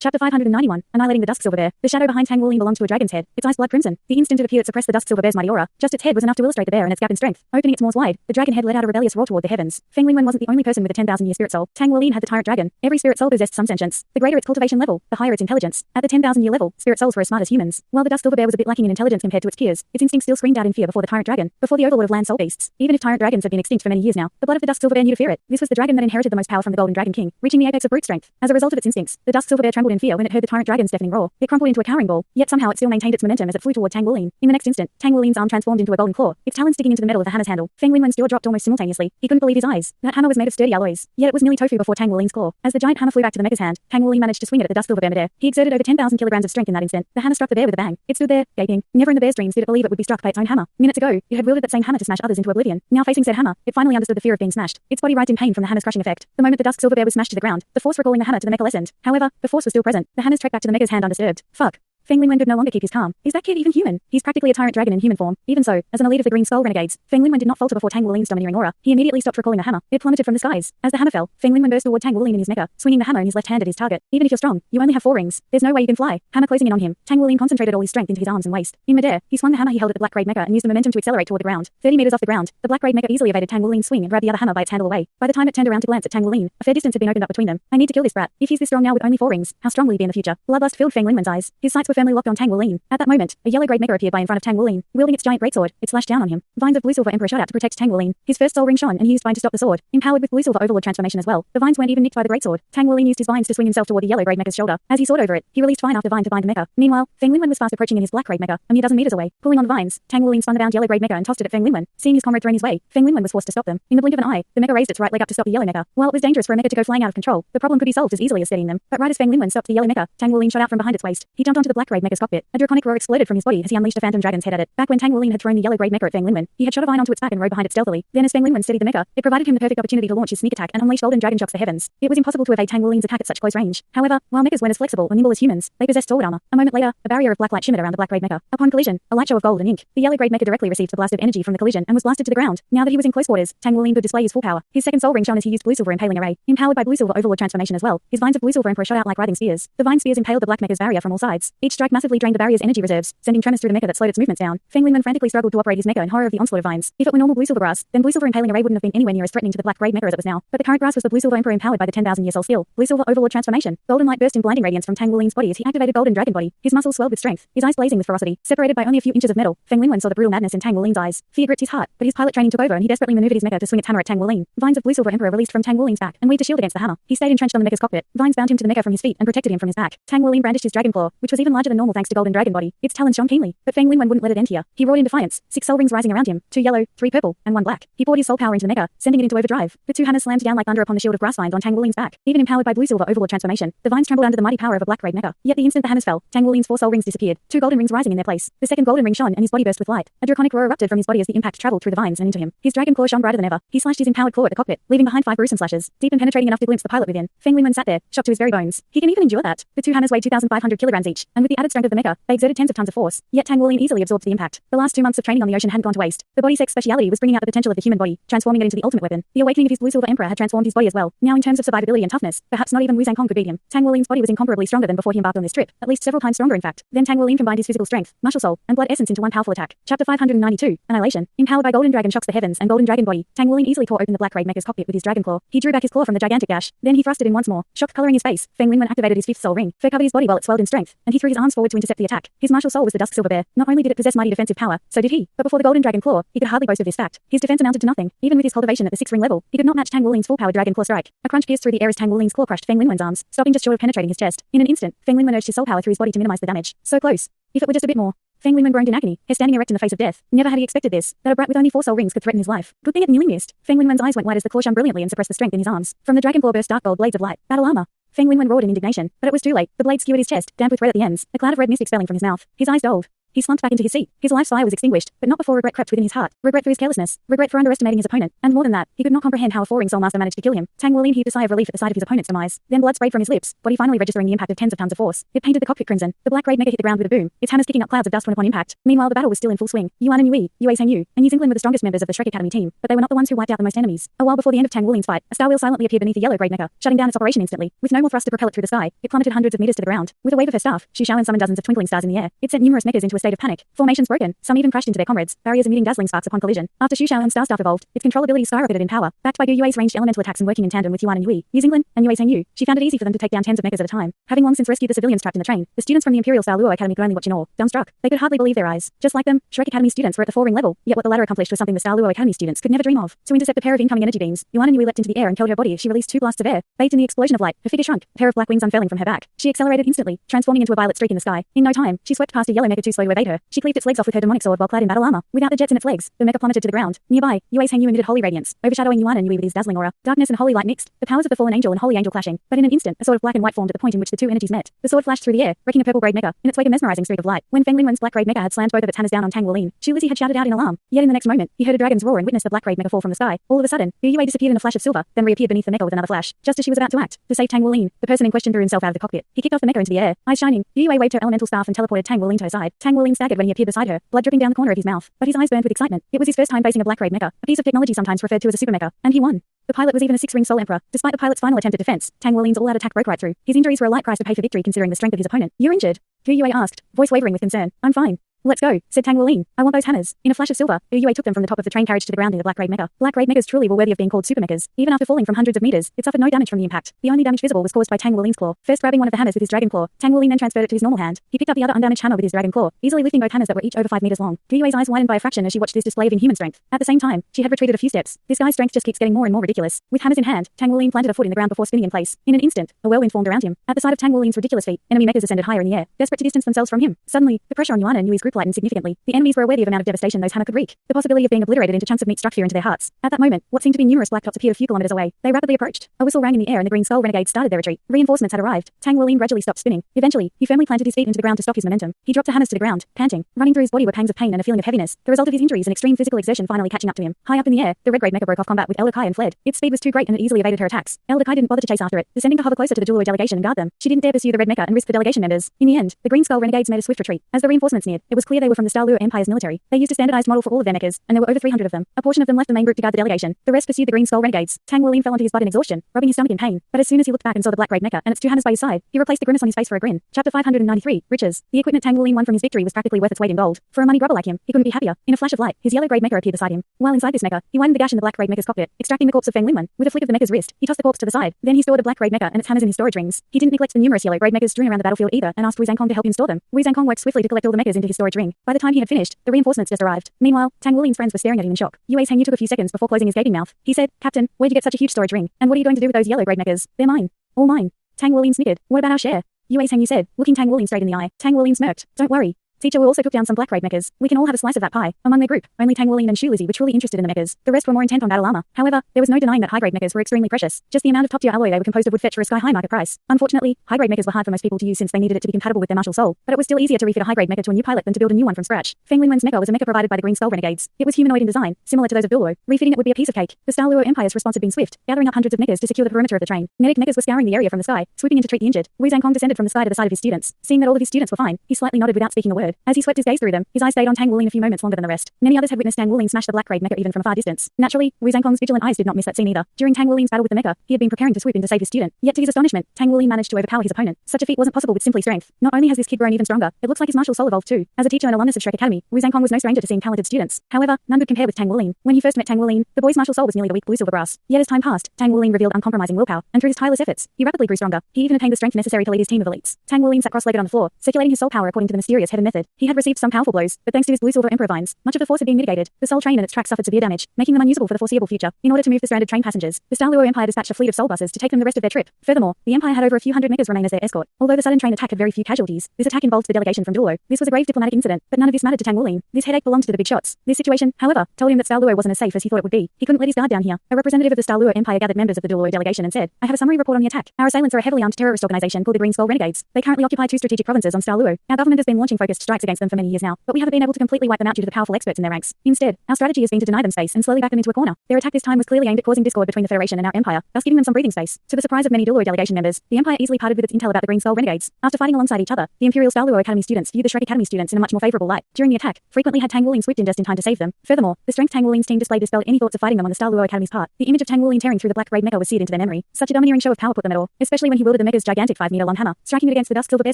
Chapter 591, Annihilating the Dusk Silver Bear. The shadow behind Tang Wuling belonged to a dragon's head, its eyes blood crimson. The instant it appeared suppressed the Dusk Silver Bear's mighty aura. Just its head was enough to illustrate the bear and its gap in strength. Opening its maws wide, the dragon head let out a rebellious roar toward the heavens. Feng Lingwen wasn't the only person with a 10,000-year spirit soul. Tang Wuling had the tyrant dragon. Every spirit soul possessed some sentience. The greater its cultivation level, the higher its intelligence. At the 10,000-year level, spirit souls were as smart as humans. While the Dusk Silver Bear was a bit lacking in intelligence compared to its peers, its instincts still screamed out in fear before the tyrant dragon, before the overlord of land soul beasts. Even if tyrant dragons had been extinct for many years now, the blood of the Dusk Silver Bear knew to fear it. This was the dragon that inherited the most power from the Golden Dragon King, reaching the apex of brute strength. As a result of its instincts, the Dusk Silver Bear trembled in fear when it heard the tyrant dragon's deafening roar. It crumpled into a cowering ball, yet somehow it still maintained its momentum as it flew toward Tang Wuling. In the next instant, Tang Wuling's arm transformed into a golden claw, its talons sticking into the metal of the hammer's handle. Feng Lingwen's jaw dropped almost simultaneously. He couldn't believe his eyes. That hammer was made of sturdy alloys, yet it was merely tofu before Tang Wuling's claw. As the giant hammer flew back to the mecha's hand, Tang Wuling managed to swing it at the Dusk Silver Bear midair. He exerted over 10,000 kilograms of strength in that instant. The hammer struck the bear with a bang. It stood there, gaping. Never in the bear's dreams did it believe it would be struck by its own hammer. Minutes ago, it had wielded that same hammer to smash others into oblivion. Now facing said hammer, it finally understood the fear of being smashed. Its body writhed in pain from the hammer's crushing effect. The moment the Dusk Silver Bear was smashed to the ground, the force recalling the hammer to the mecha lessened. However, the force was still present. The hammer's trek back to the mecha's hand undisturbed. Fuck. Feng Lingwen could no longer keep his calm. Is that kid even human? He's practically a tyrant dragon in human form. Even so, as an elite of the Green Skull Renegades, Feng Lingwen did not falter before Tang Wuling's domineering aura. He immediately stopped recalling the hammer. It plummeted from the skies. As the hammer fell, Feng Lingwen burst toward Tang Wuling in his mecha, swinging the hammer in his left hand at his target. Even if you're strong, you only have 4 rings. There's no way you can fly. Hammer closing in on him, Tang Wuling concentrated all his strength into his arms and waist. In midair, he swung the hammer he held at the Black Raid mecha and used the momentum to accelerate toward the ground. 30 meters off the ground, the Black Raid mecha easily evaded Tang Wuling's swing and grabbed the other hammer by its handle away. By the time it turned around to glance at Tang Wuling, a fair distance had been opened up between them. I need to kill this brat. If he's this strong now with only 4 rings, how strong will he be in the future? Bloodlust filled Feng Lingwen's eyes. His sights were firmly locked on Tang Wuling. At that moment, a yellow great mecha appeared by in front of Tang Wuling. Wielding its giant greatsword, it slashed down on him. Vines of Blue Silver Emperor shot out to protect Tang Wuling. His first soul ring shone and he used Vine to stop the sword. Empowered with Blue Silver Overlord transformation as well, the vines weren't even nicked by the greatsword. Tang Wuling used his vines to swing himself toward the yellow great mecha's shoulder. As he soared over it, he released vine after vine to bind the mecha. Meanwhile, Feng Lingwen was fast approaching in his black great mecha, a mere dozen meters away. Pulling on the vines, Tang Wuling spun the bound yellow great mecha and tossed it at Feng Lingwen. Seeing his comrade thrown his way, Feng Lingwen was forced to stop them. In the blink of an eye, the mecha raised its right leg up to stop the yellow mecha. While it was dangerous for a mecha to go flying out of control, the problem could be solved as easily as steadying them. But right as Feng Lingwen stopped the yellow mecha, Tang Wuling shot out from behind its waist. He jumped onto the black great mecha's cockpit. A draconic roar exploded from his body as he unleashed a phantom dragon's head at it. Back when Tang Wuling had thrown the yellow great mecha at Feng Lingwen, he had shot a vine onto its back and rode behind it stealthily. Then as Feng Lingwen steadied the mecha, it provided him the perfect opportunity to launch his sneak attack and unleash golden dragon shocks the heavens. It was impossible to evade Tang Wuling's attack at such close range. However, while mechas weren't as flexible or nimble as humans, they possessed stalwart armor. A moment later, a barrier of black light shimmered around the black great mecha. Upon collision, a light show of gold and ink. The yellow great mecha directly received the blast of energy from the collision and was blasted to the ground. Now that he was in close quarters, Tang Wuling could display his full power. His second soul ring shone as he used Blue Silver Impaling Array, empowered by Blue Silver Overlord transformation as well. His vines of Blue Silver Emperor shot out like writhing spears. The vine spears impaled the black mecha's barrier from all sides. Each strike massively drained the barrier's energy reserves, sending tremors through the mecha that slowed its movements down. Feng Lingwen frantically struggled to operate his mecha in horror of the onslaught of vines. If it were normal Blue Silver grass, then Blue Silver Impaling Array wouldn't have been anywhere near as threatening to the black great mecha as it was now. But the current grass was the Blue Silver Emperor empowered by the 10,000-year soul skill. Blue Silver Overlord transformation. Golden light burst in blinding radiance from Tang Wuling's body as he activated Golden Dragon Body. His muscles swelled with strength, his eyes blazing with ferocity. Separated by only a few inches of metal, Feng Lingwen saw the brutal madness in Tang Wuling's eyes. Fear gripped his heart, but his pilot training took over and he desperately maneuvered his mecha to swing its hammer at Tang Wuling. Vines of Blue Silver Emperor released from Tang Wuling's back and weaved a shield against the hammer. He stayed entrenched on the mecha's cockpit. Vines bound him to the mecha from his feet and protected him from his back. Tang Wuling brandished his dragon claw, which was even larger than normal thanks to Golden Dragon Body. Its talons shone keenly, but Feng Lingwen wouldn't let it end here. He roared in defiance, 6 soul rings rising around him, 2 yellow, 3 purple, and 1 black. He poured his soul power into the mecha, sending it into overdrive. The 2 hammers slammed down like thunder upon the shield of grass vines on Tang Wuling's back. Even empowered by Blue Silver Overlord transformation, the vines trembled under the mighty power of a black great mecha. Yet the instant the hammers fell, Tang Wuling's 4 soul rings disappeared, 2 golden rings rising in their place. The second golden ring shone and his body burst with light. A draconic roar erupted from his body as the impact traveled through the vines and into him. His dragon claw shone brighter than ever. He slashed his empowered claw at the cockpit, leaving behind 5 gruesome slashes, deep and penetrating enough to glimpse the pilot within. Feng Lingwen sat there, shocked to his very bones. He can even endure that. The 2 hammers weighed 2,500 kilograms each, and with the added strength of the mecha, they exerted tens of tons of force. Yet Tang Wuling easily absorbed the impact. The last 2 months of training on the ocean hadn't gone to waste. The body sex speciality was bringing out the potential of the human body, transforming it into the ultimate weapon. The awakening of his Blue Silver Emperor had transformed his body as well. Now in terms of survivability and toughness, perhaps not even Wu Zhangkong could beat him. Tang Wuling's body was incomparably stronger than before he embarked on this trip, at least several times stronger in fact. Then Tang Wuling combined his physical strength, martial soul, and blood essence into one powerful attack. Chapter 592, Annihilation. Empowered by Golden Dragon shocks the heavens and Golden Dragon Body, Tang Wuling easily tore open the black raid mecha's cockpit with his dragon claw. He drew back his claw from the gigantic gash. Then he thrust it in once more. Shock coloring his face, Feng Lingwen activated his 5th soul ring. Fur covered his body while it swelled in strength, and he threw his arms forward to intercept the attack. His martial soul was the Dusk Silver Bear. Not only did it possess mighty defensive power, so did he. But before the Golden Dragon Claw, he could hardly boast of this fact. His defense amounted to nothing. Even with his cultivation at the 6-ring level, he could not match Tang Wuling's full-powered dragon claw strike. A crunch pierced through the air as Tang Wuling's claw crushed Feng Lingwen's arms, stopping just short of penetrating his chest. In an instant, Feng Lingwen urged his soul power through his body to minimize the damage. So close. If it were just a bit more. Feng Lingwen groaned in agony, hair standing erect in the face of death. Never had he expected this, that a brat with only 4 soul rings could threaten his life. Good thing it nearly missed. Feng Lingwen's eyes went wide as the claw shone brilliantly and suppressed the strength in his arms. From the dragon claw burst dark gold blades of light. Battle armor. Feng Lingwen roared in indignation, but it was too late. The blade skewered his chest, damp with red at the ends, a cloud of red mist expelling from his mouth. His eyes dulled. He slumped back into his seat. His life's fire was extinguished, but not before regret crept within his heart. Regret for his carelessness. Regret for underestimating his opponent. And more than that, he could not comprehend how a four-ring soul master managed to kill him. Tang Wuling heaved a sigh of relief at the sight of his opponent's demise. Then blood sprayed from his lips, body finally registering the impact of tens of tons of force. It painted the cockpit crimson. The black raid mega hit the ground with a boom, its hammers kicking up clouds of dust when upon impact. Meanwhile, the battle was still in full swing. Yuan and Yui, Yue Sang Yu, and Yu Xingling were the strongest members of the Shrek Academy team, but they were not the ones who wiped out the most enemies. A while before the end of Tang Wuling's fight, a star wheel silently appeared beneath the yellow grade mecha, shutting down its operation instantly. With no more thrust to propel it through the sky, it plummeted hundreds of meters to the ground. With a wave of her staff, Xu Xiaoan summoned dozens of twinkling stars in the air. It sent numerous mechas into a state of panic. Formations broken, some even crashed into their comrades, barriers emitting dazzling sparks upon collision. After Xu Xiaoan's star staff evolved, its control ability skyrocketed in power. Backed by Gu Yue's ranged elemental attacks and working in tandem with Yuan and Yui, Yu Xingling, and Yue Sang Yu, she found it easy for them to take down tens of mechas at a time. Having long since rescued the civilians trapped in the train, the students from the Imperial Star Luo Academy could only watch in awe, dumbstruck. They could hardly believe their eyes. Just like them, Shrek Academy students were at the four-ring level, yet what the latter accomplished was something the Star Luo Academy students could never dream of. To intercept a pair of incoming energy beams, Yuan and Yui leapt into the air and killed her body as she released two blasts of air. Bathed in the explosion of light, her figure shrunk, a pair of black wings unfurling from her back. She accelerated instantly, transforming into a violet streak in the sky. In no time, she swept past a yellow mecha too slow to evade her. She cleaved its legs off with her demonic sword while clad in battle armor. Without the jets in its legs, the mecha plummeted to the ground. Nearby, Yue Sang Yu emitted holy radiance, overshadowing Yuan and Yui with his dazzling aura. Darkness and holy light mixed, the powers of the fallen angel and holy angel clashing. But in an instant, a sword of black and white formed at the point in which the two energies met. The sword flashed through the air, wrecking a purple grade mecha, in its wake a mesmerizing streak of light. When Feng Lingwen's black grade mecha had slammed both of its hammers down on Tang Wuling, Xu Lizhi had shouted out in alarm. Yet in the next moment, he heard a dragon's roar and witnessed the black grade mecha fall from the sky. All of a sudden, Yu Yue disappeared in a flash of silver, then reappeared beneath the mecha with another flash. Just as she was about to act, to save Tang Wuling, the person in question threw himself out of the cockpit. He kicked off the mecha into the air, eyes shining. Yu Yue waved her elemental staff and teleported Tang Wuling to her side. Tang Wuling staggered when he appeared beside her, blood dripping down the corner of his mouth, but his eyes burned with excitement. It was his first time facing a black grade mecha, a piece of technology sometimes referred to as a super mecha, and he won. The pilot was even a six-ring Soul Emperor. Despite the pilot's final attempt at defense, Tang Wuling's all-out attack broke right through. His injuries were a light price to pay for victory considering the strength of his opponent. You're injured? Yu Yue asked, voice wavering with concern. I'm fine. Let's go, said Tang Wuling. I want those hammers. In a flash of silver, Yu Yue took them from the top of the train carriage to the ground in the black grade mecha. Black grade mechas truly were worthy of being called super mechas. Even after falling from hundreds of meters, it suffered no damage from the impact. The only damage visible was caused by Tang Wuling's claw. First grabbing one of the hammers with his dragon claw, Tang Wuling then transferred it to his normal hand. He picked up the other undamaged hammer with his dragon claw, easily lifting both hammers that were each over 5 meters long. Yu Yue's eyes widened by a fraction as she watched this display of inhuman strength. At the same time, she had retreated a few steps. This guy's strength just keeps getting more and more ridiculous. With hammers in hand, Tang Wuling planted a foot in the ground before spinning in place. In an instant, a whirlwind formed around him. At the sight of Tang Wuling's ridiculous feat, enemy mechas ascended higher in the air, desperate to distance themselves from him. Suddenly, the pressure on Yuan and Yui's group lightened significantly. The enemies were aware of the amount of devastation those hammer could wreak. The possibility of being obliterated into chunks of meat struck fear into their hearts. At that moment, what seemed to be numerous black dots appeared a few kilometers away. They rapidly approached. A whistle rang in the air and the Green Skull renegades started their retreat. Reinforcements had arrived. Tang Wuling gradually stopped spinning. Eventually, he firmly planted his feet into the ground to stop his momentum. He dropped the hammers to the ground, panting. Running through his body were pangs of pain and a feeling of heaviness, the result of his injuries and extreme physical exertion finally catching up to him. High up in the air, the red grade mecha broke off combat with Elder Kai and fled. Its speed was too great and it easily evaded her attacks. Elder Kai didn't bother to chase after it, descending to hover closer to the Douluo delegation and guard them. She didn't dare pursue the red mecha and risk the delegation members. In the end, the Green Skull renegades made a swift retreat. As the reinforcements neared, it was clear they were from the Star Luo Empire's military. They used a standardized model for all of their mechas, and there were over 300 of them. A portion of them left the main group to guard the delegation. The rest pursued the Green Skull renegades. Tang Wuling fell onto his butt in exhaustion, rubbing his stomach in pain. But as soon as he looked back and saw the black grade mecha and its two hammers by his side, he replaced the grimace on his face for a grin. Chapter 593, Riches. The equipment Tang Wuling won from his victory was practically worth its weight in gold. For a money grubber like him, he couldn't be happier. In a flash of light, his yellow grade mecha appeared beside him. While inside this mecha, he widened the gash in the black grade mecha's cockpit, extracting the corpse of Feng Lingwen. With a flick of the mecha's wrist, he tossed the corpse to the side. Then he stored the black grade mecha and its hammers in his storage rings. He didn't neglect the numerous yellow grade mechas strewn around the battlefield either, and asked Wu Zhangkong to help him store them. Wu Zhangkong worked swiftly to collect all the mechas into his storage ring. By the time he had finished, the reinforcements just arrived. Meanwhile, Tang Wuling's friends were staring at him in shock. Yue Sang Yu took a few seconds before closing his gaping mouth. He said, Captain, where'd you get such a huge storage ring? And what are you going to do with those yellow grade mechas? They're mine. All mine. Tang Wuling snickered. What about our share? Yue Sang Yu said, looking Tang Wuling straight in the eye. Tang Wuling smirked. Don't worry. Teacher Wu also took down some black grade mechas. We can all have a slice of that pie. Among their group, only Tang Wuling and Xu Lizhi were truly interested in the mechas. The rest were more intent on battle armor. However, there was no denying that high grade mechas were extremely precious. Just the amount of top-tier alloy they were composed of would fetch for a sky-high market price. Unfortunately, high grade mechas were hard for most people to use since they needed it to be compatible with their martial soul. But it was still easier to refit a high grade mecha to a new pilot than to build a new one from scratch. Feng Lingwen's mecha was a mecha provided by the Green Skull renegades. It was humanoid in design, similar to those of Douluo. Refitting it would be a piece of cake. The Star Luo Empire's response had been swift, gathering up hundreds of mechas to secure the perimeter of the train. Medic mechas were scouring the area from the sky, swooping in to treat the injured. Wu Zhangkong descended from the sky to the side of his students. Seeing that all of his students were fine, he slightly nodded without speaking a word. As he swept his gaze through them, his eyes stayed on Tang Wuling a few moments longer than the rest. Many others had witnessed Tang Wuling smash the black grade mecha even from a far distance. Naturally, Wu Zhangkong's vigilant eyes did not miss that scene either. During Tang Wuling's battle with the mecha, he had been preparing to swoop in to save his student. Yet to his astonishment, Tang Wuling managed to overpower his opponent. Such a feat wasn't possible with simply strength. Not only has this kid grown even stronger, it looks like his martial soul evolved too. As a teacher and alumnus of Shrek Academy, Wu Zhangkong was no stranger to seeing talented students. However, none could compare with Tang Wuling. When he first met Tang Wuling, the boy's martial soul was nearly the weak blue silver grass. Yet as time passed, Tang Wuling revealed uncompromising willpower, and through his tireless efforts, he rapidly grew stronger. He even attained the strength necessary to lead his team of elites. Tang Wuling sat cross-legged on the floor, circulating his soul power according to the mysterious heaven method. He had received some powerful blows, but thanks to his blue silver emperor vines, much of the force had been mitigated. The soul train and its tracks suffered severe damage, making them unusable for the foreseeable future. In order to move the stranded train passengers, the Star Luo Empire dispatched a fleet of soul buses to take them the rest of their trip. Furthermore, the Empire had over a few hundred mechas remain as their escort. Although the sudden train attack had very few casualties, this attack involved the delegation from Douluo. This was a grave diplomatic incident, but none of this mattered to Tang Wuling. This headache belonged to the big shots. This situation, however, told him that Star Luo wasn't as safe as he thought it would be. He couldn't let his guard down here. A representative of the Star Luo Empire gathered members of the Douluo delegation and said, I have a summary report on the attack. Our assailants are a heavily armed terrorist organization called the Green Skull Renegades. They currently occupy 2 strategic provinces on Star Luo. Our government has been launching focused strikes against them for many years now, but we haven't been able to completely wipe them out due to the powerful experts in their ranks. Instead, our strategy has been to deny them space and slowly back them into a corner. Their attack this time was clearly aimed at causing discord between the Federation and our Empire, thus giving them some breathing space. To the surprise of many Douluo delegation members, the Empire easily parted with its intel about the Green Skull renegades. After fighting alongside each other, the Imperial Douluo Academy students viewed the Shrek Academy students in a much more favorable light. During the attack, frequently had Tang Wuling swooped in just in time to save them. Furthermore, the strength Tang Wuling's team displayed dispelled any thoughts of fighting them on the Douluo Academy's part. The image of Tang Wuling tearing through the black grade mecha was seared into their memory. Such a domineering show of power put them at all, especially when he wielded the mecha's gigantic 5-meter-long hammer, striking it against the dusk silver bear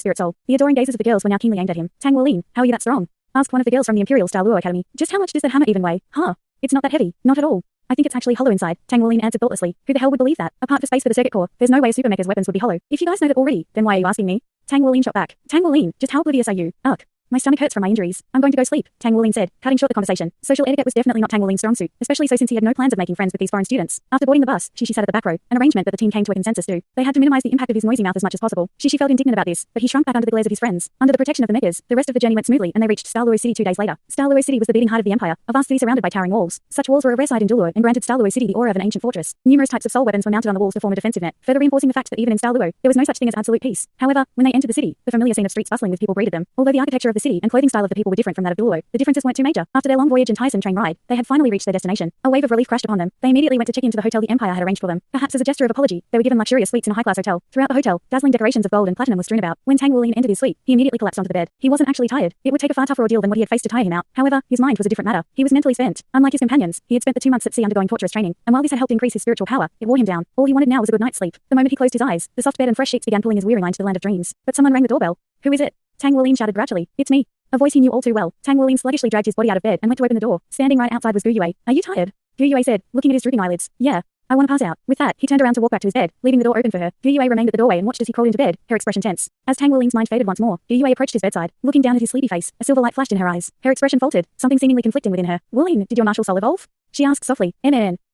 spirit soul. The adoring gazes of the girls were now keenly aimed at him. Tang Wuling, how are you that strong? Asked one of the girls from the Imperial Douluo Academy. Just how much does that hammer even weigh? Huh? It's not that heavy, not at all. I think it's actually hollow inside, Tang Wuling answered thoughtlessly. Who the hell would believe that? Apart from space for the circuit core, there's no way Super Mecha's weapons would be hollow. If you guys know that already, then why are you asking me? Tang Wuling shot back. Tang Wuling, just how oblivious are you? Ugh. My stomach hurts from my injuries. I'm going to go sleep, Tang Wuling said, cutting short the conversation. Social etiquette was definitely not Tang Wuling's strong suit, especially so since he had no plans of making friends with these foreign students. After boarding the bus, she sat at the back row, an arrangement that the team came to a consensus to. They had to minimize the impact of his noisy mouth as much as possible. She felt indignant about this, but he shrunk back under the glares of his friends. Under the protection of the mechas, the rest of the journey went smoothly and they reached Douluo City 2 days later. Douluo City was the beating heart of the Empire, a vast city surrounded by towering walls. Such walls were a rare sight in Douluo and granted Douluo City the aura of an ancient fortress. Numerous types of soul weapons were mounted on the walls to form a defensive net, further reinforcing the fact that even in Douluo, there was no such thing as absolute peace. However, when they entered the city, the familiar scene of streets bustling with people greeted them. Although the architecture of the city and clothing style of the people were different from that of Douluo, the differences weren't too major. After their long voyage and tiresome train ride, they had finally reached their destination. A wave of relief crashed upon them. They immediately went to check into the hotel the Empire had arranged for them. Perhaps as a gesture of apology, they were given luxurious suites in a high-class hotel. Throughout the hotel, dazzling decorations of gold and platinum were strewn about. When Tang Wuling entered his suite, he immediately collapsed onto the bed. He wasn't actually tired. It would take a far tougher ordeal than what he had faced to tire him out. However, his mind was a different matter. He was mentally spent. Unlike his companions, he had spent the 2 months at sea undergoing torturous training, and while this had helped increase his spiritual power, it wore him down. All he wanted now was a good night's sleep. The moment he closed his eyes, the soft bed and fresh sheets began pulling his weary mind to the land of dreams. But someone rang the doorbell. Who is it? Tang Wuling shouted grouchily. It's me. A voice he knew all too well. Tang Wuling sluggishly dragged his body out of bed and went to open the door. Standing right outside was Gu Yue. Are you tired? Gu Yue said, looking at his drooping eyelids. Yeah. I want to pass out. With that, he turned around to walk back to his bed, leaving the door open for her. Gu Yue remained at the doorway and watched as he crawled into bed, her expression tense. As Tang Wuling's mind faded once more, Gu Yue approached his bedside. Looking down at his sleepy face, a silver light flashed in her eyes. Her expression faltered, something seemingly conflicting within her. Wuling, did your martial soul evolve? She asked softly.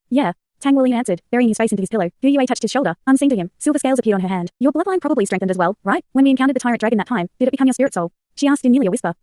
Yeah. Tang Wuling answered, burying his face into his pillow. Gu Yue touched his shoulder. Unseen to him, silver scales appeared on her hand. Your bloodline probably strengthened as well, right? When we encountered the tyrant dragon that time, did it become your spirit soul? She asked in nearly a whisper.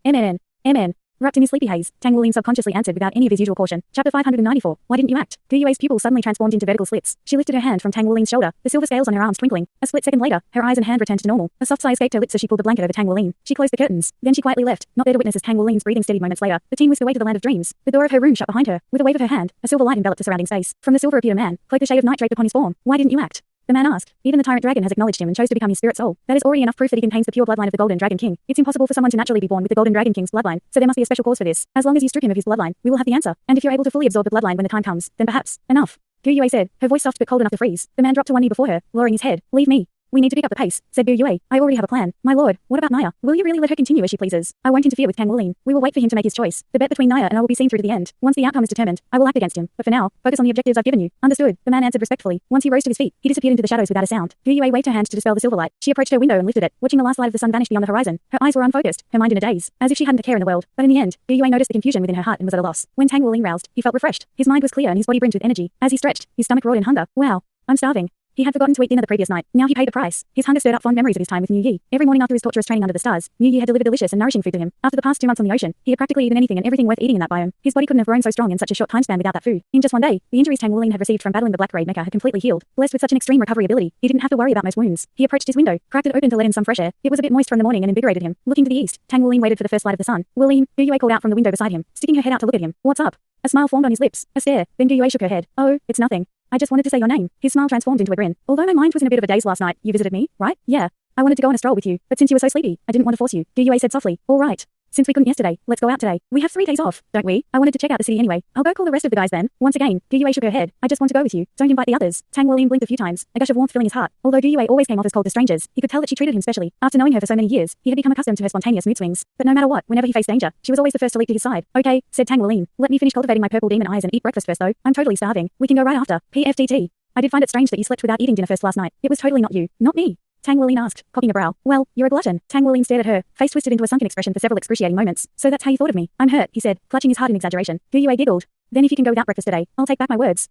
Wrapped in his sleepy haze, Tang Wuling subconsciously answered without any of his usual caution. Chapter 594. Why didn't you act? Gu Yue's pupils suddenly transformed into vertical slits. She lifted her hand from Tang Wuling's shoulder, the silver scales on her arms twinkling. A split second later, her eyes and hand returned to normal. A soft sigh escaped her lips as she pulled the blanket over Tang Wuling. She closed the curtains. Then she quietly left, not there to witness as Tang Wuling's breathing steadied moments later. The team whisked away to the land of dreams. The door of her room shut behind her. With a wave of her hand, a silver light enveloped the surrounding space. From the silver appeared a man, cloaked a shade of night draped upon his form. Why didn't you act? The man asked. Even the tyrant dragon has acknowledged him and chose to become his spirit soul. That is already enough proof that he contains the pure bloodline of the Golden Dragon King. It's impossible for someone to naturally be born with the Golden Dragon King's bloodline, so there must be a special cause for this. As long as you strip him of his bloodline, we will have the answer. And if you're able to fully absorb the bloodline when the time comes, then perhaps, enough. Gu Yue said, her voice soft but cold enough to freeze. The man dropped to one knee before her, lowering his head. Leave me. We need to pick up the pace, said Gu Yue. I already have a plan. My lord, what about Naya? Will you really let her continue as she pleases? I won't interfere with Tang Wuling. We will wait for him to make his choice. The bet between Naya and I will be seen through to the end. Once the outcome is determined, I will act against him. But for now, focus on the objectives I've given you. Understood, the man answered respectfully. Once he rose to his feet, he disappeared into the shadows without a sound. Gu Yue waved her hand to dispel the silver light. She approached her window and lifted it, watching the last light of the sun vanish beyond the horizon. Her eyes were unfocused, her mind in a daze, as if she hadn't a care in the world. But in the end, Gu Yue noticed the confusion within her heart and was at a loss. When Tang Wuling roused, he felt refreshed. His mind was clear and his body brimmed with energy. As he stretched, his stomach roared in hunger. Wow, I'm starving. He had forgotten to eat dinner the previous night. Now he paid the price. His hunger stirred up fond memories of his time with Mu Yi. Every morning after his torturous training under the stars, Mu Yi had delivered delicious and nourishing food to him. After the past 2 months on the ocean, he had practically eaten anything and everything worth eating in that biome. His body couldn't have grown so strong in such a short time span without that food. In just one day, the injuries Tang Wuling had received from battling the Black Grade Mecha had completely healed. Blessed with such an extreme recovery ability, he didn't have to worry about most wounds. He approached his window, cracked it open to let in some fresh air. It was a bit moist from the morning and invigorated him. Looking to the east, Tang Wuling waited for the first light of the sun. Wuling, Gu Yue called out from the window beside him, sticking her head out to look at him. What's up? A smile formed on his lips, a stare. Then Gu Yue shook her head. Oh, it's nothing. I just wanted to say your name. His smile transformed into a grin. Although my mind was in a bit of a daze last night, you visited me, right? Yeah. I wanted to go on a stroll with you, but since you were so sleepy, I didn't want to force you. Gu Yue said softly. All right. Since we couldn't yesterday, let's go out today. We have 3 days off, don't we? I wanted to check out the city anyway. I'll go call the rest of the guys then. Once again, Gu Yue shook her head. I just want to go with you. Don't invite the others. Tang Wuling blinked a few times, a gush of warmth filling his heart. Although Gu Yue always came off as cold to strangers, he could tell that she treated him specially. After knowing her for so many years, he had become accustomed to her spontaneous mood swings. But no matter what, whenever he faced danger, she was always the first to leap to his side. Okay, said Tang Wuling. Let me finish cultivating my purple demon eyes and eat breakfast first though. I'm totally starving. We can go right after. PFTT. I did find it strange that you slept without eating dinner first last night. It was totally not you. Not me. Tang Wuling asked, cocking a brow. Well, you're a glutton. Tang Wuling stared at her, face twisted into a sunken expression for several excruciating moments. So that's how you thought of me. I'm hurt, he said, clutching his heart in exaggeration. Gu Yue giggled. Then if you can go without breakfast today, I'll take back my words.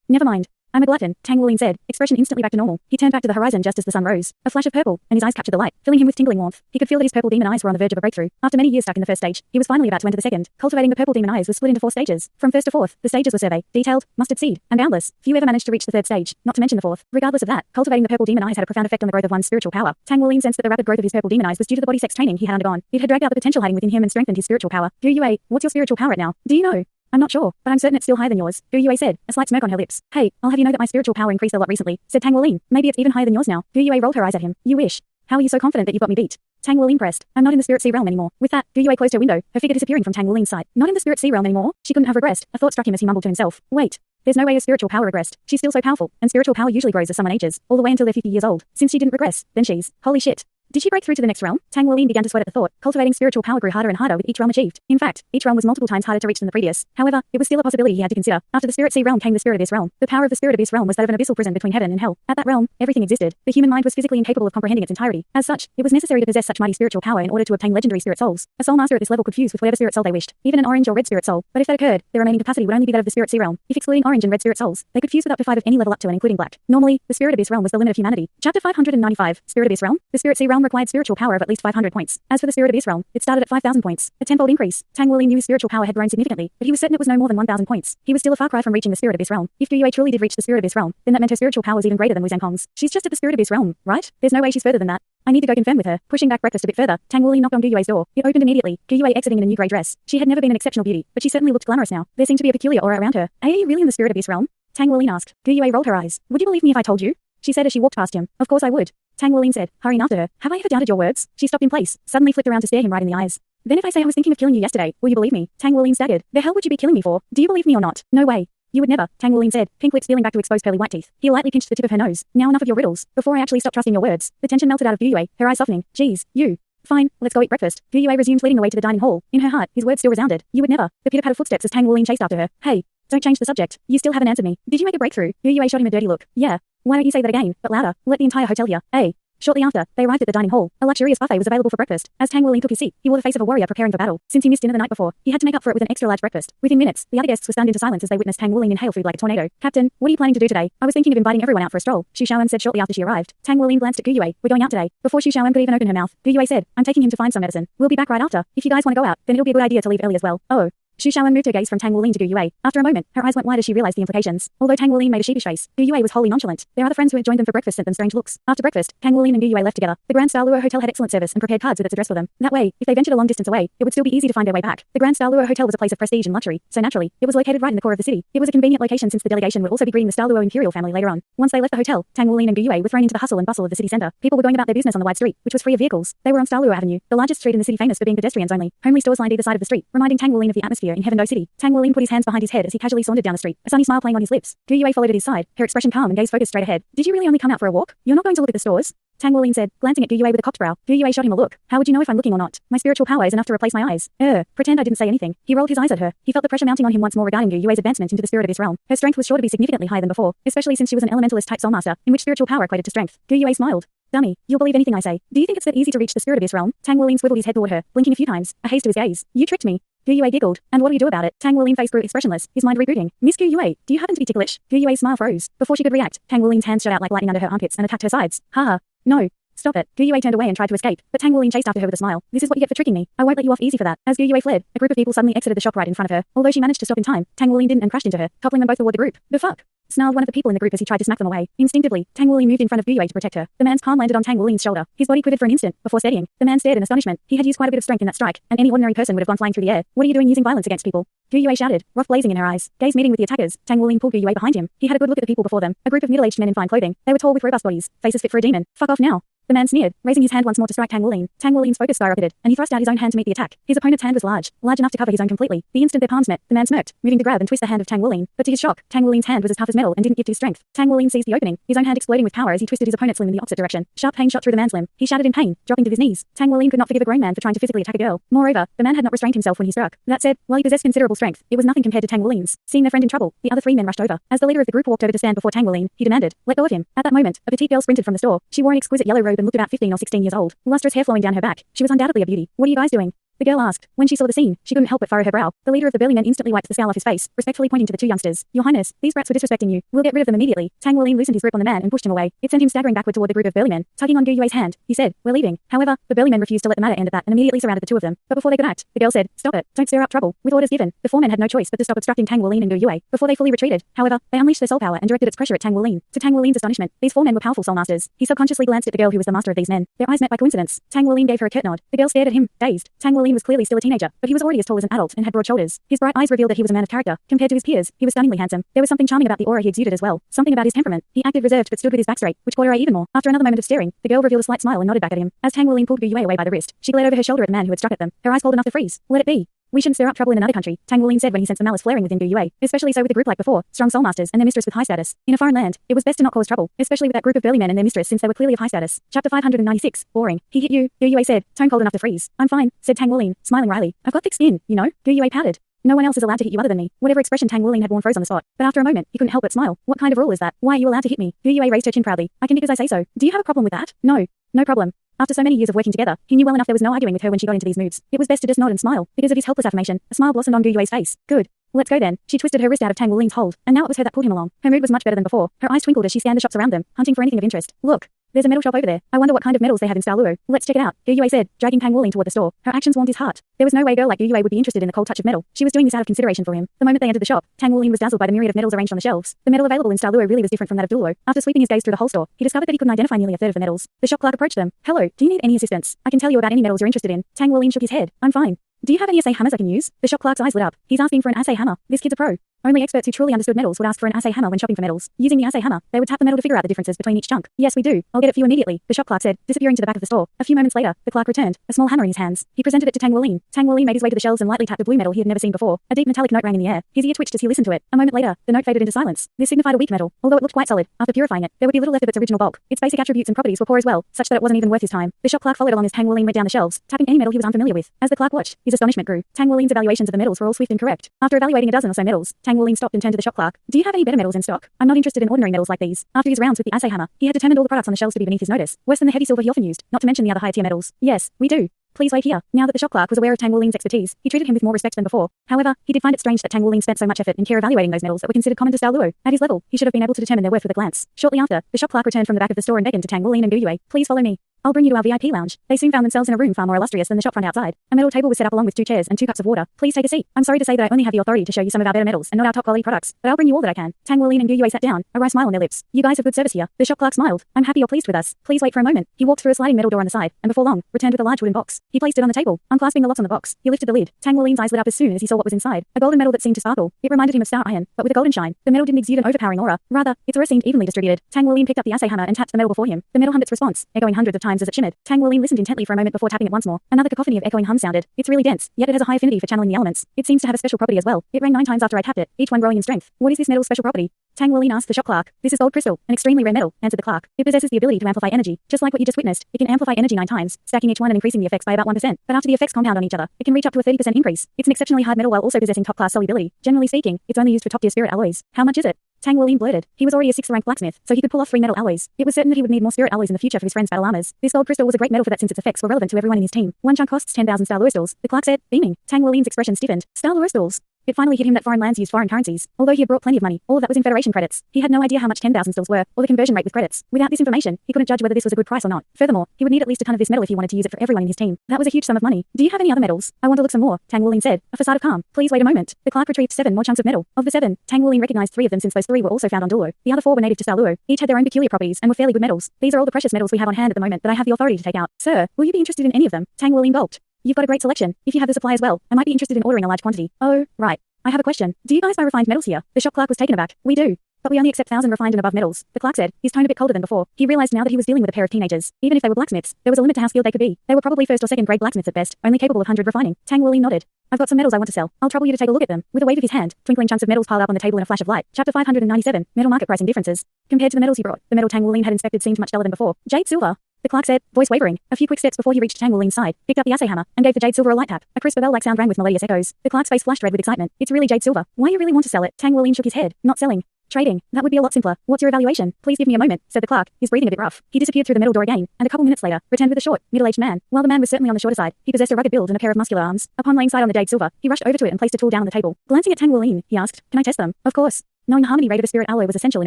Never mind. I'm a glutton, Tang Wuling said, expression instantly back to normal. He turned back to the horizon just as the sun rose. A flash of purple, and his eyes captured the light, filling him with tingling warmth. He could feel that his purple demon eyes were on the verge of a breakthrough. After many years stuck in the first stage, he was finally about to enter the second. Cultivating the purple demon eyes was split into 4 stages. From first to fourth, the stages were survey, detailed, mustard seed, and boundless. Few ever managed to reach the third stage, not to mention the fourth. Regardless of that, cultivating the purple demon eyes had a profound effect on the growth of one's spiritual power. Tang Wuling sensed that the rapid growth of his purple demon eyes was due to the body sex training he had undergone. It had dragged out the potential hiding within him and strengthened his spiritual power. Gu Yue, what's your spiritual power right now? Do you know? I'm not sure, but I'm certain it's still higher than yours, Gu Yue said, a slight smirk on her lips. Hey, I'll have you know that my spiritual power increased a lot recently, said Tang Wuling. Maybe it's even higher than yours now. Gu Yue rolled her eyes at him. You wish. How are you so confident that you've got me beat? Tang Wuling pressed. I'm not in the spirit sea realm anymore. With that, Gu Yue closed her window, her figure disappearing from Tang Wuling's sight. Not in the spirit sea realm anymore? She couldn't have regressed. A thought struck him as he mumbled to himself. Wait. There's no way her spiritual power regressed. She's still so powerful, and spiritual power usually grows as someone ages, all the way until they're 50 years old. Since she didn't regress, then she's... Holy shit. Did she break through to the next realm? Tang Wuling began to sweat at the thought. Cultivating spiritual power grew harder and harder with each realm achieved. In fact, each realm was multiple times harder to reach than the previous. However, it was still a possibility he had to consider. After the spirit sea realm came the spirit abyss realm. The power of the spirit abyss realm was that of an abyssal prison between heaven and hell. At that realm, everything existed. The human mind was physically incapable of comprehending its entirety. As such, it was necessary to possess such mighty spiritual power in order to obtain legendary spirit souls. A soul master at this level could fuse with whatever spirit soul they wished, even an orange or red spirit soul. But if that occurred, their remaining capacity would only be that of the spirit sea realm. If excluding orange and red spirit souls, they could fuse with up to 5 of any level up to and including black. Normally, the spirit abyss realm was the limit of humanity. Chapter 595, Spirit Abyss Realm. The spirit sea realm required spiritual power of at least 500 points. As for the spirit abyss realm, it started at 5,000 points. A tenfold increase. Tang Wuling knew his spiritual power had grown significantly, but he was certain it was no more than 1,000 points. He was still a far cry from reaching the spirit abyss realm. If Gu Yue truly did reach the spirit abyss realm, then that meant her spiritual power was even greater than Wu Zhangkong's. She's just at the spirit abyss realm, right? There's no way she's further than that. I need to go confirm with her. Pushing back breakfast a bit further, Tang Wuling knocked on Gu Yue's door. It opened immediately, Gu Yue exiting in a new grey dress. She had never been an exceptional beauty, but she certainly looked glamorous now. There seemed to be a peculiar aura around her. Are you really in the spirit abyss realm? Tang Wuling asked. Gu Yue rolled her eyes. Would you believe me if I told you? She said as she walked past him. Of course I would. Tang Wuling said, hurrying after her. Have I ever doubted your words? She stopped in place, suddenly flipped around to stare him right in the eyes. Then if I say I was thinking of killing you yesterday, will you believe me? Tang Wuling staggered. The hell would you be killing me for? Do you believe me or not? No way. You would never, Tang Wuling said, pink lips peeling back to expose pearly white teeth. He lightly pinched the tip of her nose. Now enough of your riddles. Before I actually stop trusting your words. The tension melted out of Gu Yue, her eyes softening. Geez, you. Fine, let's go eat breakfast. Gu Yue resumed leading the way to the dining hall. In her heart, his words still resounded. You would never. The pitter-patter footsteps as Tang Wuling chased after her. Hey, don't change the subject. You still haven't answered me. Did you make a breakthrough? Gu Yue shot him a dirty look. Yeah. Why don't you say that again, but louder? Let the entire hotel hear. Hey. Shortly after, they arrived at the dining hall. A luxurious buffet was available for breakfast. As Tang Wuling took his seat, he wore the face of a warrior preparing for battle. Since he missed dinner the night before, he had to make up for it with an extra-large breakfast. Within minutes, the other guests were stunned into silence as they witnessed Tang Wuling inhale food like a tornado. Captain, what are you planning to do today? I was thinking of inviting everyone out for a stroll, Xu Shaoan said shortly after she arrived. Tang Wuling glanced at Gu Yue. We're going out today. Before Xu Shaoan could even open her mouth, Gu Yue said, I'm taking him to find some medicine. We'll be back right after. If you guys want to go out, then it'll be a good idea to leave early as well. Oh. Xu Shaoan moved her gaze from Tang Wuling to Gu Yue. After a moment, her eyes went wide as she realized the implications. Although Tang Wuling made a sheepish face, Gu Yue was wholly nonchalant. Their other friends who had joined them for breakfast sent them strange looks. After breakfast, Tang Wuling and Gu Yue left together. The Great Star Dou Hotel had excellent service and prepared cards with its address for them. That way, if they ventured a long distance away, it would still be easy to find their way back. The Great Star Dou Hotel was a place of prestige and luxury, so naturally, it was located right in the core of the city. It was a convenient location since the delegation would also be greeting the Douluo imperial family later on. Once they left the hotel, Tang Wuling and Gu Yue were thrown into the hustle and bustle of the city center. People were going about their business on the wide street, which was free of vehicles. They were on Douluo Avenue, the largest street in the city famous for being pedestrians only. Homely stores lined either side of the street, reminding Tang Wuling of the atmosphere in Heaven Dou City. Tang Wuling put his hands behind his head as he casually sauntered down the street, a sunny smile playing on his lips. Gu Yue followed at his side, her expression calm and gaze focused straight ahead. Did you really only come out for a walk? You're not going to look at the stores? Tang Wuling said, glancing at Gu Yue with a cocked brow. Gu Yue shot him a look. How would you know if I'm looking or not? My spiritual power is enough to replace my eyes. Pretend I didn't say anything. He rolled his eyes at her. He felt the pressure mounting on him once more regarding Gu Yue's advancement into the spirit abyss realm. Her strength was sure to be significantly higher than before, especially since she was an elementalist type soulmaster, in which spiritual power equated to strength. Gu Yue smiled. Dummy, you'll believe anything I say. Do you think it's that easy to reach the spirit abyss realm? Tang Wuling swiveled his head toward her, blinking a few times, a haze to his gaze. You tricked me. Gu Yue giggled. And what'll you do about it? Tang Wuling's face grew expressionless, his mind rebooting. Miss Gu Yue, do you happen to be ticklish? Gu Yue's smile froze. Before she could react, Tang Wuling's hands shot out like lightning under her armpits and attacked her sides. Haha. No. Stop it. Gu Yue turned away and tried to escape, but Tang Wuling chased after her with a smile. This is what you get for tricking me. I won't let you off easy for that. As Gu Yue fled, a group of people suddenly exited the shop right in front of her. Although she managed to stop in time, Tang Wuling didn't and crashed into her, toppling them both toward the group. The fuck? Snarled one of the people in the group as he tried to smack them away. Instinctively, Tang Wuling moved in front of Gu Yue to protect her. The man's palm landed on Tang Wuling's shoulder. His body quivered for an instant, before steadying. The man stared in astonishment. He had used quite a bit of strength in that strike, and any ordinary person would have gone flying through the air. What are you doing using violence against people? Gu Yue shouted, wrath blazing in her eyes. Gaze meeting with the attackers, Tang Wuling pulled Gu Yue behind him. He had a good look at the people before them. A group of middle-aged men in fine clothing. They were tall with robust bodies, faces fit for a demon. Fuck off now. The man sneered, raising his hand once more to strike Tang Wuling. Tang Wuling's focus skyrocketed, and he thrust out his own hand to meet the attack. His opponent's hand was large enough to cover his own completely. The instant their palms met, the man smirked, moving to grab and twist the hand of Tang Wuling. But to his shock, Tang Wuling's hand was as tough as metal and didn't give to his strength. Tang Wuling seized the opening, his own hand exploding with power as he twisted his opponent's limb in the opposite direction. Sharp pain shot through the man's limb. He shouted in pain, dropping to his knees. Tang Wuling could not forgive a grown man for trying to physically attack a girl. Moreover, the man had not restrained himself when he struck. That said, while he possessed considerable strength, it was nothing compared to Tang Wuling's. Seeing their friend in trouble, the other three men rushed over. As the leader of the group walked over to stand before Tang Wuling, he demanded, "Let go of him." At that moment, a petite girl sprinted from the store. She wore an exquisite yellow robe and looked about 15 or 16 years old. Lustrous hair flowing down her back. She was undoubtedly a beauty. What are you guys doing? The girl asked. When she saw the scene, she couldn't help but furrow her brow. The leader of the burly men instantly wiped the scowl off his face, respectfully pointing to the two youngsters. Your Highness, these brats were disrespecting you. We'll get rid of them immediately. Tang Wuling loosened his grip on the man and pushed him away. It sent him staggering backward toward the group of burly men. Tugging on Gu Yue's hand, he said, we're leaving. However, the burly men refused to let the matter end at that and immediately surrounded the two of them. But before they could act, the girl said, stop it. Don't stir up trouble. With orders given, the four men had no choice but to stop obstructing Tang Wuling and Gu Yue. Before they fully retreated, however, they unleashed their soul power and directed its pressure at Tang Wuling. To Tang Wuling's astonishment, these four men were powerful soul masters. He subconsciously glanced at the girl who was the master of these men. Their eyes met by coincidence. Tang Wuling gave her a curt nod. The girl stared at him, dazed. Tang Wuling was clearly still a teenager, but he was already as tall as an adult and had broad shoulders. His bright eyes revealed that he was a man of character. Compared to his peers, he was stunningly handsome. There was something charming about the aura he exuded as well. Something about his temperament. He acted reserved but stood with his back straight, which caught her eye even more. After another moment of staring, the girl revealed a slight smile and nodded back at him. As Tang Wuling pulled Gu Yue away by the wrist, she glared over her shoulder at the man who had struck at them. Her eyes cold enough to freeze. Let it be. We shouldn't stir up trouble in another country, Tang Wuling said when he sensed the malice flaring within Gu Yue. Especially so with a group like before, strong soul masters and their mistress with high status. In a foreign land, it was best to not cause trouble, especially with that group of burly men and their mistress since they were clearly of high status. Chapter 596, boring. He hit you, Gu Yue said, tone cold enough to freeze. I'm fine, said Tang Wuling, smiling wryly. I've got thick skin, you know, Gu Yue pouted. No one else is allowed to hit you other than me. Whatever expression Tang Wuling had worn froze on the spot. But after a moment, he couldn't help but smile. What kind of rule is that? Why are you allowed to hit me? Gu Yue raised her chin proudly. I can because I say so. Do you have a problem with that? No. No problem. After so many years of working together, he knew well enough there was no arguing with her when she got into these moods. It was best to just nod and smile. Because of his helpless affirmation, a smile blossomed on Gu Yue's face. Good. Let's go then. She twisted her wrist out of Tang Wuling's hold, and now it was her that pulled him along. Her mood was much better than before. Her eyes twinkled as she scanned the shops around them, hunting for anything of interest. Look. There's a metal shop over there. I wonder what kind of metals they have in Douluo. Let's check it out, Gu Yue said, dragging Tang Wuling toward the store. Her actions warmed his heart. There was no way a girl like Gu Yue would be interested in the cold touch of metal. She was doing this out of consideration for him. The moment they entered the shop, Tang Wuling was dazzled by the myriad of metals arranged on the shelves. The metal available in Douluo really was different from that of Douluo. After sweeping his gaze through the whole store, he discovered that he couldn't identify nearly a third of the metals. The shop clerk approached them. Hello, do you need any assistance? I can tell you about any metals you're interested in. Tang Wuling shook his head. I'm fine. Do you have any assay hammers I can use? The shop clerk's eyes lit up. He's asking for an assay hammer. This kid's a pro. Only experts who truly understood metals would ask for an assay hammer when shopping for metals. Using the assay hammer, they would tap the metal to figure out the differences between each chunk. Yes, we do. I'll get it for you immediately, the shop clerk said, disappearing to the back of the store. A few moments later, the clerk returned, a small hammer in his hands. He presented it to Tang Wuling. Tang Wuling made his way to the shelves and lightly tapped a blue metal he had never seen before. A deep metallic note rang in the air. His ear twitched as he listened to it. A moment later, the note faded into silence. This signified a weak metal. Although it looked quite solid, after purifying it, there would be little left of its original bulk. Its basic attributes and properties were poor as well, such that it wasn't even worth his time. The shop clerk followed along as Tang Wuling went down the shelves, tapping any metal he was unfamiliar with. As the clerk watched, his astonishment grew. Tang Wuling's evaluations of the metals were all swift and correct. After evaluating a dozen or so metals, Tang Wuling stopped and turned to the shop clerk. Do you have any better metals in stock? I'm not interested in ordinary metals like these. After his rounds with the assay hammer, he had determined all the products on the shelves to be beneath his notice, worse than the heavy silver he often used, not to mention the other higher tier metals. Yes, we do. Please wait here. Now that the shop clerk was aware of Tang Wuling's expertise, he treated him with more respect than before. However, he did find it strange that Tang Wuling spent so much effort and care evaluating those metals that were considered common to Douluo. At his level, he should have been able to determine their worth with a glance. Shortly after, the shop clerk returned from the back of the store and beckoned to Tang Wuling and Gu Yue. Please follow me. I'll bring you to our VIP lounge. They soon found themselves in a room far more illustrious than the shopfront outside. A metal table was set up along with 2 chairs and 2 cups of water. Please take a seat. I'm sorry to say that I only have the authority to show you some of our better metals and not our top quality products, but I'll bring you all that I can. Tang Wuling and Gu Yue sat down, a wry smile on their lips. You guys have good service here. The shop clerk smiled. I'm happy you're pleased with us. Please wait for a moment. He walked through a sliding metal door on the side, and before long, returned with a large wooden box. He placed it on the table, unclasping the locks on the box. He lifted the lid. Tang Wuling's eyes lit up as soon as he saw what was inside. A golden metal that seemed to sparkle. It reminded him of star iron, but with a golden shine. The metal didn't exude an overpowering aura. Rather, its aura seemed evenly distributed. Tang Wuling picked up the assay hammer and tapped the metal before him. The metal hummed its response, echoing hundreds of times as it shimmered. Tang Wuling listened intently for a moment before tapping it once more. Another cacophony of echoing hums sounded. It's really dense, yet it has a high affinity for channeling the elements. It seems to have a special property as well. It rang 9 times after I tapped it, each one growing in strength. What is this metal's special property? Tang Wuling asked the shop clerk. This is gold crystal, an extremely rare metal, answered the clerk. It possesses the ability to amplify energy. Just like what you just witnessed, it can amplify energy 9 times, stacking each one and increasing the effects by about 1%. But after the effects compound on each other, it can reach up to a 30% increase. It's an exceptionally hard metal while also possessing top-class solubility. Generally speaking, it's only used for top-tier spirit alloys. How much is it? Tang Wuling blurted. He was already a 6th rank blacksmith, so he could pull off 3 metal alloys. It was certain that he would need more spirit alloys in the future for his friend's battle armors. This gold crystal was a great metal for that since its effects were relevant to everyone in his team. One chunk costs 10,000 Douluo stalls, the clerk said, beaming. Tang Wuling's expression stiffened. Douluo stalls. It finally hit him that foreign lands used foreign currencies. Although he had brought plenty of money, all of that was in Federation credits. He had no idea how much 10,000 stalls were, or the conversion rate with credits. Without this information, he couldn't judge whether this was a good price or not. Furthermore, he would need at least a ton of this metal if he wanted to use it for everyone in his team. That was a huge sum of money. Do you have any other metals? I want to look some more, Tang Wuling said. A facade of calm. Please wait a moment. The clerk retrieved 7 more chunks of metal. Of the 7, Tang Wuling recognized 3 of them since those 3 were also found on Douluo. The other 4 were native to Douluo. Each had their own peculiar properties and were fairly good metals. These are all the precious metals we have on hand at the moment that I have the authority to take out. Sir, will you be interested in any of them? Tang Wuling gulped. You've got a great selection. If you have the supply as well, I might be interested in ordering a large quantity. Oh, right. I have a question. Do you guys buy refined metals here? The shop clerk was taken aback. We do. But we only accept 1,000 refined and above metals, the clerk said, his tone a bit colder than before. He realized now that he was dealing with a pair of teenagers. Even if they were blacksmiths, there was a limit to how skilled they could be. They were probably 1st or 2nd grade blacksmiths at best, only capable of 100 refining. Tang Wuling nodded. I've got some metals I want to sell. I'll trouble you to take a look at them. With a wave of his hand, twinkling chunks of metals piled up on the table in a flash of light. Chapter 597, Metal Market Pricing Differences. Compared to the metals he brought, the metal Tang Wuling had inspected seemed much duller than before. Jade silver. The clerk said, voice wavering. A few quick steps before he reached Tang Wuling's side, picked up the assay hammer, and gave the jade silver a light tap. A crisp bell-like sound rang with melodious echoes. The clerk's face flashed red with excitement. It's really jade silver. Why you really want to sell it? Tang Wuling shook his head. Not selling. Trading. That would be a lot simpler. What's your evaluation? Please give me a moment, said the clerk, his breathing a bit rough. He disappeared through the metal door again, and a couple minutes later, returned with a short, middle-aged man. While the man was certainly on the shorter side, he possessed a rugged build and a pair of muscular arms. Upon laying sight on the jade silver, he rushed over to it and placed a tool down on the table. Glancing at Tang Wuling, he asked, "Can I test them?" Of course. Knowing the harmony rate of a spirit alloy was essential in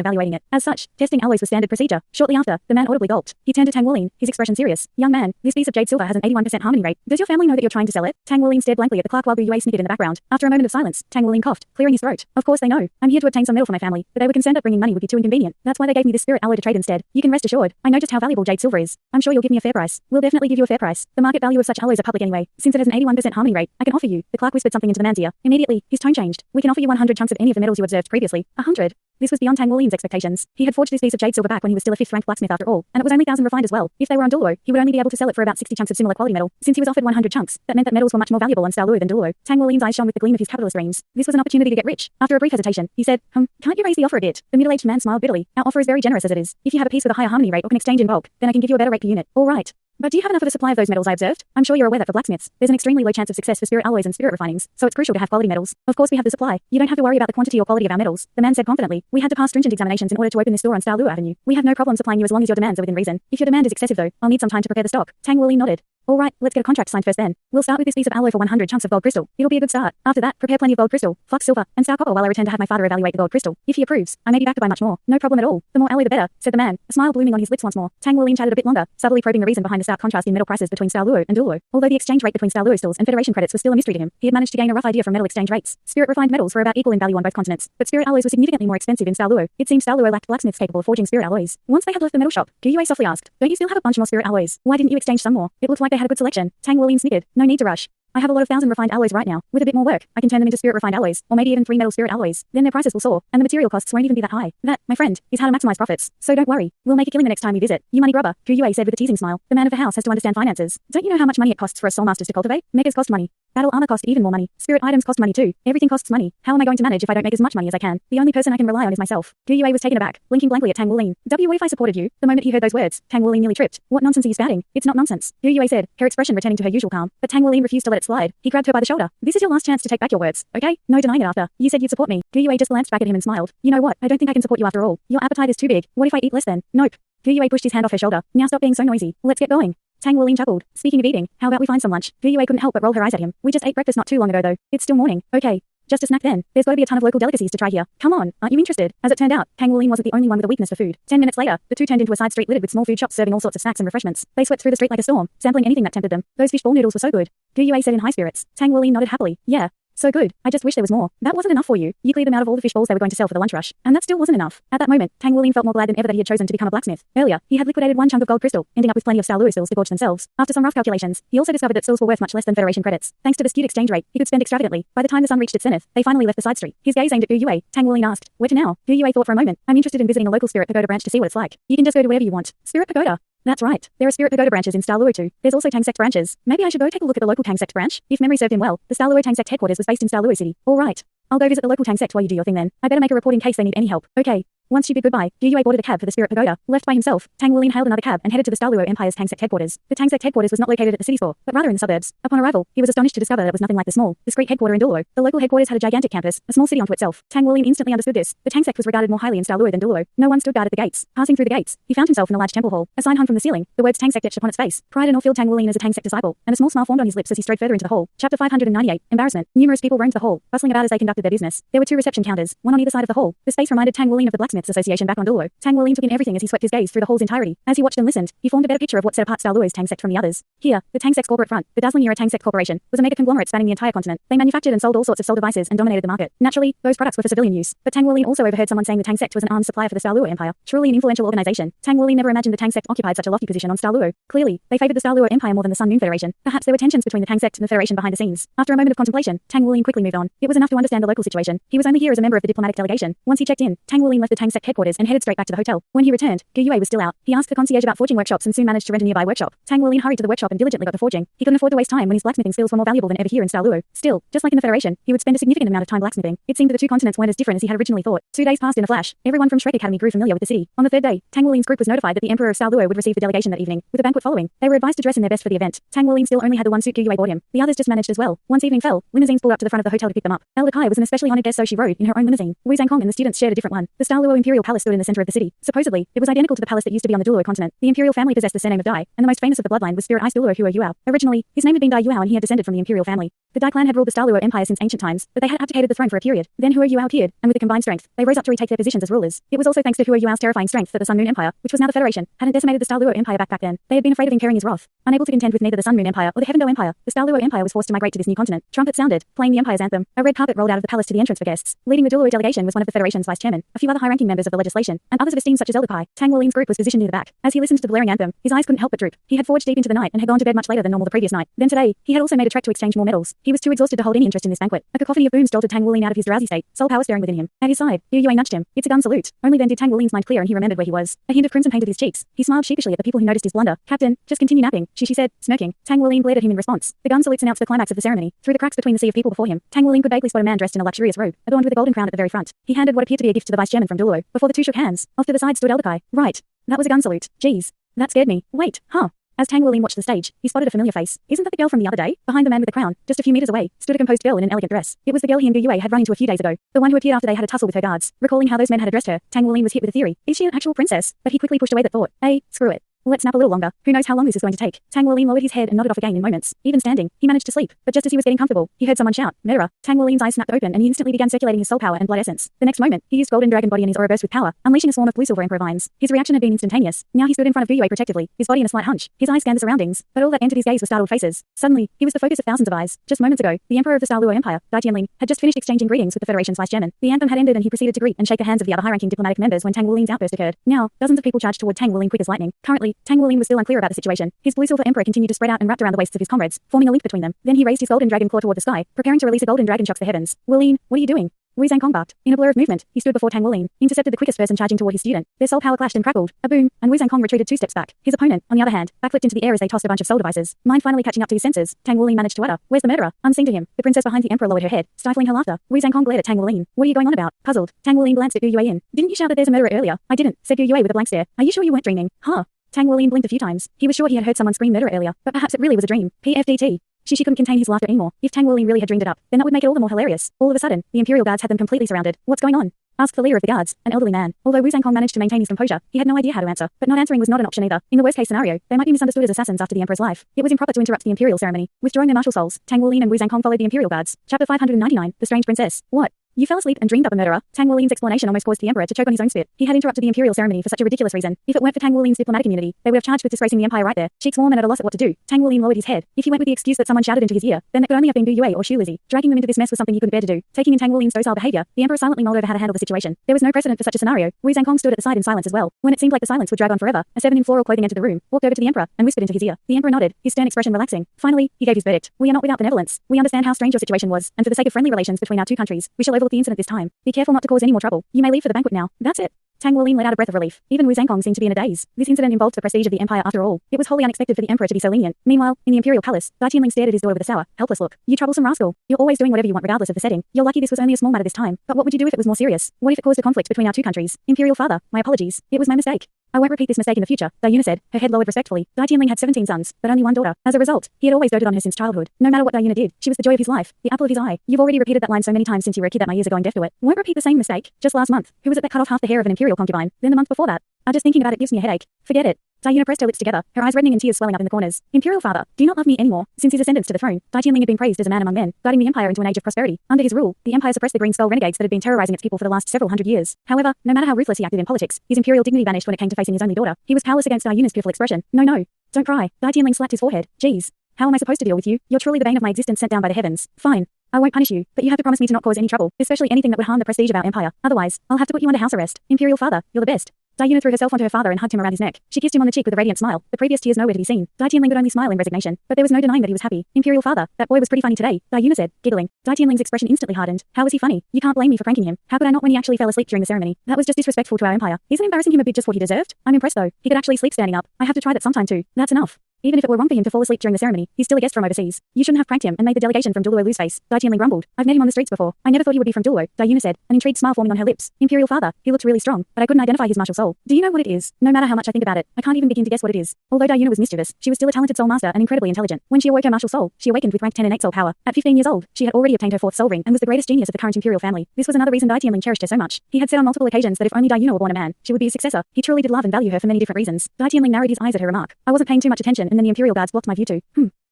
evaluating it. As such, testing alloys was standard procedure. Shortly after, the man audibly gulped. He turned to Tang Wuling, his expression serious. "Young man, this piece of jade silver has an 81% harmony rate. Does your family know that you're trying to sell it?" Tang Wuling stared blankly at the clerk while Gu Yue snickered in the background. After a moment of silence, Tang Wuling coughed, clearing his throat. "Of course they know. I'm here to obtain some metal for my family, but they were concerned that bringing money would be too inconvenient. That's why they gave me this spirit alloy to trade instead. You can rest assured. I know just how valuable jade silver is. I'm sure you'll give me a fair price." "We'll definitely give you a fair price. The market value of such alloys are public anyway. Since it has an 81% harmony rate, I can offer you." The clerk whispered something into the man's ear. Immediately, his tone changed. "We can offer you 100 chunks of any of the metals you observed previously." 100. This was beyond Tang Wuling's expectations. He had forged this piece of jade silver back when he was still a 5th-ranked blacksmith after all, and it was only 1,000 refined as well. If they were on Douluo, he would only be able to sell it for about 60 chunks of similar quality metal. Since he was offered 100 chunks, that meant that metals were much more valuable on Douluo than Douluo. Tang Wuling's eyes shone with the gleam of his capitalist dreams. This was an opportunity to get rich. After a brief hesitation, he said, "Can't you raise the offer a bit?" The middle-aged man smiled bitterly. "Our offer is very generous as it is. If you have a piece with a higher harmony rate or can exchange in bulk, then I can give you a better rate per unit." "All right. But do you have enough of a supply of those metals I observed? I'm sure you're aware that for blacksmiths, there's an extremely low chance of success for spirit alloys and spirit refinings, so it's crucial to have quality metals." "Of course we have the supply. You don't have to worry about the quantity or quality of our metals," the man said confidently. "We had to pass stringent examinations in order to open this store on Douluo Avenue. We have no problem supplying you as long as your demands are within reason. If your demand is excessive though, I'll need some time to prepare the stock." Tang Wuling nodded. "All right, let's get a contract signed first then. We'll start with this piece of alloy for 100 chunks of gold crystal. It'll be a good start. After that, prepare plenty of gold crystal, flux silver, and sour copper while I return to have my father evaluate the gold crystal. If he approves, I may be back to buy much more. No problem at all. The more alloy the better," said the man, a smile blooming on his lips once more. Tang Wuling chatted a bit longer, subtly probing the reason behind the stark contrast in metal prices between Douluo and Douluo. Although the exchange rate between Douluo stills and Federation credits was still a mystery to him, he had managed to gain a rough idea from metal exchange rates. Spirit refined metals were about equal in value on both continents, but spirit alloys were significantly more expensive in Douluo. It seemed Douluo lacked blacksmiths capable of forging spirit alloys. Once they had left the metal shop, Gu Yue softly asked, "Don't you still have a bunch more spirit alloys? Why didn't you exchange some more? It looked like they had a good selection." Tang Wuling snickered. "No need to rush. I have a lot of 1,000 refined alloys right now. With a bit more work, I can turn them into spirit refined alloys, or maybe even 3 metal spirit alloys. Then their prices will soar, and the material costs won't even be that high. That, my friend, is how to maximize profits. So don't worry. We'll make a killing the next time we visit. You money grubber," Gu Yue said with a teasing smile. "The man of the house has to understand finances. Don't you know how much money it costs for us soul masters to cultivate? Mechas cost money. Battle armor cost even more money. Spirit items cost money too. Everything costs money. How am I going to manage if I don't make as much money as I can? The only person I can rely on is myself." Gu Yue was taken aback, blinking blankly at Tang Wuling. What if I supported you?" The moment he heard those words, Tang Wuling nearly tripped. "What nonsense are you spouting? It's not nonsense," Gu Yue said, her expression returning to her usual calm. But Tang Wuling refused to let it slide. He grabbed her by the shoulder. "This is your last chance to take back your words, okay? No denying it after. You said you'd support me." Gu Yue just glanced back at him and smiled. "You know what? I don't think I can support you after all. Your appetite is too big. What if I eat less then?" "Nope." Gu Yue pushed his hand off her shoulder. "Now stop being so noisy. Let's get going." Tang Wuling chuckled. "Speaking of eating, how about we find some lunch?" Gu Yue couldn't help but roll her eyes at him. "We just ate breakfast not too long ago though. It's still morning." "Okay. Just a snack then. There's got to be a ton of local delicacies to try here. Come on, aren't you interested?" As it turned out, Tang Wuling wasn't the only one with a weakness for food. 10 minutes later, the two turned into a side street littered with small food shops serving all sorts of snacks and refreshments. They swept through the street like a storm, sampling anything that tempted them. "Those fishball noodles were so good," Gu Yue said in high spirits. Tang Wuling nodded happily. "Yeah. So good. I just wish there was more." "That wasn't enough for you. You cleared them out of all the fish balls they were going to sell for the lunch rush. And that still wasn't enough." At that moment, Tang Wuling felt more glad than ever that he had chosen to become a blacksmith. Earlier, he had liquidated 1 chunk of gold crystal, ending up with plenty of Douluo stills to gorge themselves. After some rough calculations, he also discovered that stills were worth much less than Federation credits. Thanks to the skewed exchange rate, he could spend extravagantly. By the time the sun reached its zenith, they finally left the side street. His gaze aimed at Gu Yue. Tang Wuling asked, "Where to now?" Gu Yue thought for a moment. "I'm interested in visiting a local spirit pagoda branch to see what it's like." "You can just go to wherever you want." "Spirit pagoda?" "That's right. There are spirit pagoda branches in Douluo too. There's also Tang sect branches. Maybe I should go take a look at the local Tang sect branch." If memory served him well, the Douluo Tang sect headquarters was based in Douluo City. "All right. I'll go visit the local Tang sect while you do your thing then. I better make a report in case they need any help." "Okay." Once she bid goodbye, Gu Yue boarded a cab for the Spirit Pagoda. Left by himself, Tang Wuling hailed another cab and headed to the Douluo Empire's Tang sect headquarters. The Tang sect headquarters was not located at the city store, but rather in the suburbs. Upon arrival, he was astonished to discover that it was nothing like the small, discreet headquarter in Douluo. The local headquarters had a gigantic campus, a small city unto itself. Tang Wuling instantly understood this. The Tang sect was regarded more highly in Douluo than Douluo. No one stood guard at the gates. Passing through the gates, he found himself in a large temple hall. A sign hung from the ceiling, the words Tang sect etched upon its face. Pride and awe filled Tang Wuling as a Tang sect disciple, and a small smile formed on his lips as he strode further into the hall. Chapter 598. Embarrassment. Numerous people roamed the hall, bustling about as they conducted their business. There were 2 reception counters, one on either side of the hall. The space reminded Tang Wuling of the Blacksmiths Association back on Douluo. Tang Wuling took in everything as he swept his gaze through the hall's entirety. As he watched and listened, he formed a better picture of what set apart Douluo's Tang sect from the others. Here, the Tang sect's corporate front, the dazzling Euro Tang sect corporation, was a mega conglomerate spanning the entire continent. They manufactured and sold all sorts of soul devices and dominated the market. Naturally, those products were for civilian use. But Tang Wuling also overheard someone saying the Tang sect was an arms supplier for the Douluo Empire. Truly an influential organization. Tang Wuling never imagined the Tang sect occupied such a lofty position on Douluo. Clearly, they favored the Douluo Empire more than the Sun Moon Federation. Perhaps there were tensions between the Tang sect and the Federation behind the scenes. After a moment of contemplation, Tang Wuling quickly moved on. It was enough to understand the local situation. He was only here as a member of the diplomatic delegation. Once he checked in, Tang Wuling left the Tang sect headquarters and headed straight back to the hotel. When he returned, Gu Yue was still out. He asked the concierge about forging workshops and soon managed to rent a nearby workshop. Tang Wuling hurried to the workshop and diligently got to forging. He couldn't afford to waste time when his blacksmithing skills were more valuable than ever here in Douluo. Still, just like in the Federation, he would spend a significant amount of time blacksmithing. It seemed that the two continents weren't as different as he had originally thought. 2 days passed in a flash. Everyone from Shrek Academy grew familiar with the city. On the third day, Tang Wuling's group was notified that the Emperor of Douluo would receive the delegation that evening, with a banquet following. They were advised to dress in their best for the event. Tang Wuling still only had the one suit Gu Yue bought him. The others just managed as well. Once evening fell, limousines pulled up to the front of the hotel to pick them up. Elder Kai was an especially honored guest, so she rode in her own limousine. Wu Zhangkong and the students shared a different one. The Douluo Imperial Palace stood in the center of the city. Supposedly, it was identical to the palace that used to be on the Douluo continent. The Imperial family possessed the surname of Dai, and the most famous of the bloodline was Spirit Ice Douluo Huo Yuao. Originally, his name had been Dai Yuao and he had descended from the Imperial family. The Dai clan had ruled the Douluo Empire since ancient times, but they had abdicated the throne for a period. Then Huo Yuao appeared, and with a combined strength, they rose up to retake their positions as rulers. It was also thanks to Huo Yuao's terrifying strength that the Sun Moon Empire, which was now the Federation, hadn't decimated the Douluo Empire back then. They had been afraid of incurring his wrath. Unable to contend with neither the Sun Moon Empire or the Heaven Dou Empire, the Douluo Empire was forced to migrate to this new continent. Trumpets sounded, playing the Empire's anthem. A red carpet rolled out of the palace to the entrance for guests. Leading the Douluo delegation was one of the Federation's vice chairmen, a few other high-ranking members of the legislation, and others of esteem such as Elder Kai. Tang Wuling's group was positioned near the back. As he listened to the blaring anthem, his eyes couldn't help but droop. He had forged deep into the night and had gone to bed much later than normal the previous night. Then today, he had also made a trek to exchange more metals. He was too exhausted to hold any interest in this banquet. A cacophony of booms jolted Tang Wuling out of his drowsy state, soul power stirring within him. At his side, Yu Yue nudged him. It's a gun salute. Only then did Tang Wuling's mind clear and he remembered where he was. A hint of crimson painted his cheeks. He smiled sheepishly at the people who noticed his blunder. Captain, just continue napping, she said, smirking. Tang Wuling glared at him in response. The gun salutes announced the climax of the ceremony. Through the cracks between the sea of people before him, Tang Wuling could vaguely spot a man dressed in a luxurious robe, adorned with a golden crown at the very front. He handed what appeared to be a gift to the vice chairman from Douluo. Before the two shook hands, off to the side stood Elder Kai. Right. That was a gun salute. Geez. That scared me. Wait, huh? As Tang Wuling watched the stage, he spotted a familiar face. Isn't that the girl from the other day? Behind the man with the crown, just a few meters away, stood a composed girl in an elegant dress. It was the girl he and Gu Yue had run into a few days ago. The one who appeared after they had a tussle with her guards. Recalling how those men had addressed her, Tang Wuling was hit with a theory. Is she an actual princess? But he quickly pushed away that thought. Screw it. Let's nap a little longer. Who knows how long this is going to take? Tang Wuling lowered his head and nodded off again in moments. Even standing, he managed to sleep. But just as he was getting comfortable, he heard someone shout, "Murderer!" Tang Wuling's eyes snapped open and he instantly began circulating his soul power and blood essence. The next moment, he used golden dragon body and his aura burst with power, unleashing a swarm of blue-silver emperor vines. His reaction had been instantaneous. Now he stood in front of Gu Yue protectively, his body in a slight hunch. His eyes scanned the surroundings, but all that entered his gaze were startled faces. Suddenly, he was the focus of thousands of eyes. Just moments ago, the Emperor of the Douluo Empire, Dai Tianling, had just finished exchanging greetings with the Federation's vice chairman. The anthem had ended and he proceeded to greet and shake the hands of the other high-ranking diplomatic members when Tang Wuling's outburst occurred. Now, dozens of people charged toward Tang Wuling quick as lightning. Currently, Tang Wuling was still unclear about the situation. His blue-silver emperor continued to spread out and wrapped around the waists of his comrades, forming a link between them. Then he raised his golden dragon claw toward the sky, preparing to release a golden dragon shocks the heavens. Wuling, what are you doing? Wu Zhangkong barked. In a blur of movement, he stood before Tang Wuling, intercepted the quickest person charging toward his student. Their soul power clashed and crackled. A boom, and Wu Zhangkong retreated 2 steps back. His opponent, on the other hand, backflipped into the air as they tossed a bunch of soul devices. Mind finally catching up to his senses, Tang Wuling managed to utter, "Where's the murderer?" Unseen to him, the princess behind the emperor lowered her head, stifling her laughter. Wu Zhangkong glared at Tang Wuling. "What are you going on about?" Puzzled, Tang Wuling glanced at Gu Yue. "Didn't you shout that there's a murderer earlier?" "I didn't," said Gu Yue with a blank stare. "Are you sure you weren't dreaming?" "Huh." Tang Wuling blinked a few times. He was sure he had heard someone scream murderer earlier, but perhaps it really was a dream. PFDT. She couldn't contain his laughter anymore. If Tang Wuling really had dreamed it up, then that would make it all the more hilarious. All of a sudden, the Imperial guards had them completely surrounded. "What's going on?" asked the leader of the guards, an elderly man. Although Wu Zhangkong managed to maintain his composure, he had no idea how to answer. But not answering was not an option either. In the worst-case scenario, they might be misunderstood as assassins after the emperor's life. It was improper to interrupt the imperial ceremony. Withdrawing their martial souls, Tang Wuling and Wu Zhangkong followed the imperial guards. Chapter 599, The Strange Princess. What? You fell asleep and dreamed up a murderer? Tang Wuling's explanation almost caused the emperor to choke on his own spit. He had interrupted the imperial ceremony for such a ridiculous reason. If it weren't for Tang Wuling's diplomatic immunity, they would have charged with disgracing the empire right there. Cheeks warm and at a loss at what to do, Tang Wuling lowered his head. If he went with the excuse that someone shouted into his ear, then it could only have been Gu Yue or Xu Lizzie. Dragging them into this mess was something he couldn't bear to do. Taking in Tang Wuling's docile behavior, the emperor silently mulled over how to handle the situation. There was no precedent for such a scenario. Wu Zhangkong stood at the side in silence as well. When it seemed like the silence would drag on forever, a 7 in floral clothing entered the room, walked over to the emperor, and whispered into his ear. The emperor nodded, his stern expression relaxing. Finally, he gave his verdict. "We are not without benevolence. We understand how strange your situation was, and for the sake of friendly relations between our two countries, we shall overlook the incident this time. Be careful not to cause any more trouble. You may leave for the banquet now." "That's it." Tang Wuling let out a breath of relief. Even Wu Zhangkong seemed to be in a daze. This incident involved the prestige of the empire after all. It was wholly unexpected for the emperor to be so lenient. Meanwhile, in the imperial palace, Dai Tianling stared at his daughter with a sour, helpless look. "You troublesome rascal. You're always doing whatever you want regardless of the setting. You're lucky this was only a small matter this time. But what would you do if it was more serious? What if it caused a conflict between our two countries? Imperial father, my apologies. It was my mistake. I won't repeat this mistake in the future," Dai Yuna said, her head lowered respectfully. Dai Tianling had 17 sons, but only one daughter. As a result, he had always doted on her since childhood. No matter what Dai Yuna did, she was the joy of his life, the apple of his eye. "You've already repeated that line so many times since you were a kid that my ears are going deaf to it. Won't repeat the same mistake. Just last month, who was it that cut off half the hair of an imperial concubine? Then the month before that. Just thinking about it gives me a headache. Forget it." Dai Yuna pressed her lips together, her eyes reddening and tears swelling up in the corners. "Imperial father, do you not love me anymore?" Since his ascendance to the throne, Dai Tianling had been praised as a man among men, guiding the empire into an age of prosperity. Under his rule, the empire suppressed the Green Skull renegades that had been terrorizing its people for the last several hundred years. However, no matter how ruthless he acted in politics, his imperial dignity vanished when it came to facing his only daughter. He was powerless against Dai Yuna's pitiful expression. No, don't cry." Dai Tianling slapped his forehead. "Geez. How am I supposed to deal with you? You're truly the bane of my existence sent down by the heavens. Fine. I won't punish you, but you have to promise me to not cause any trouble, especially anything that would harm the prestige of our empire. Otherwise, I'll have to put you under house arrest. Imperial father, you're the best." Dai Yuna threw herself onto her father and hugged him around his neck. She kissed him on the cheek with a radiant smile, the previous tears nowhere to be seen. Dai Tianling could only smile in resignation, but there was no denying that he was happy. Imperial father, that boy was pretty funny today, Dai Yuna said, giggling. Dai Tianling's expression instantly hardened. How was he funny? You can't blame me for pranking him. How could I not when he actually fell asleep during the ceremony? That was just disrespectful to our empire. Isn't embarrassing him a bit just what he deserved? I'm impressed though. He could actually sleep standing up. I have to try that sometime too. That's enough. Even if it were wrong for him to fall asleep during the ceremony, he's still a guest from overseas. You shouldn't have pranked him and made the delegation from Douluo lose face. Dai Tianling grumbled. I've met him on the streets before. I never thought he would be from Douluo, Dai Yuna said, an intrigued smile forming on her lips. Imperial father, he looked really strong, but I couldn't identify his martial soul. Do you know what it is? No matter how much I think about it, I can't even begin to guess what it is. Although Dai Yuna was mischievous, she was still a talented soul master and incredibly intelligent. When she awoke her martial soul, she awakened with rank 10 innate soul power. At 15 years old, she had already obtained her 4th soul ring and was the greatest genius of the current imperial family. This was another reason Dai Tianling cherished her so much. He had said on multiple occasions that if only Dai Yuna were born a man, she would be his successor. He truly did love and value her for many different reasons. Dai Tianling narrowed his eyes at her remark. I wasn't paying too much attention and then the imperial guards blocked my view too.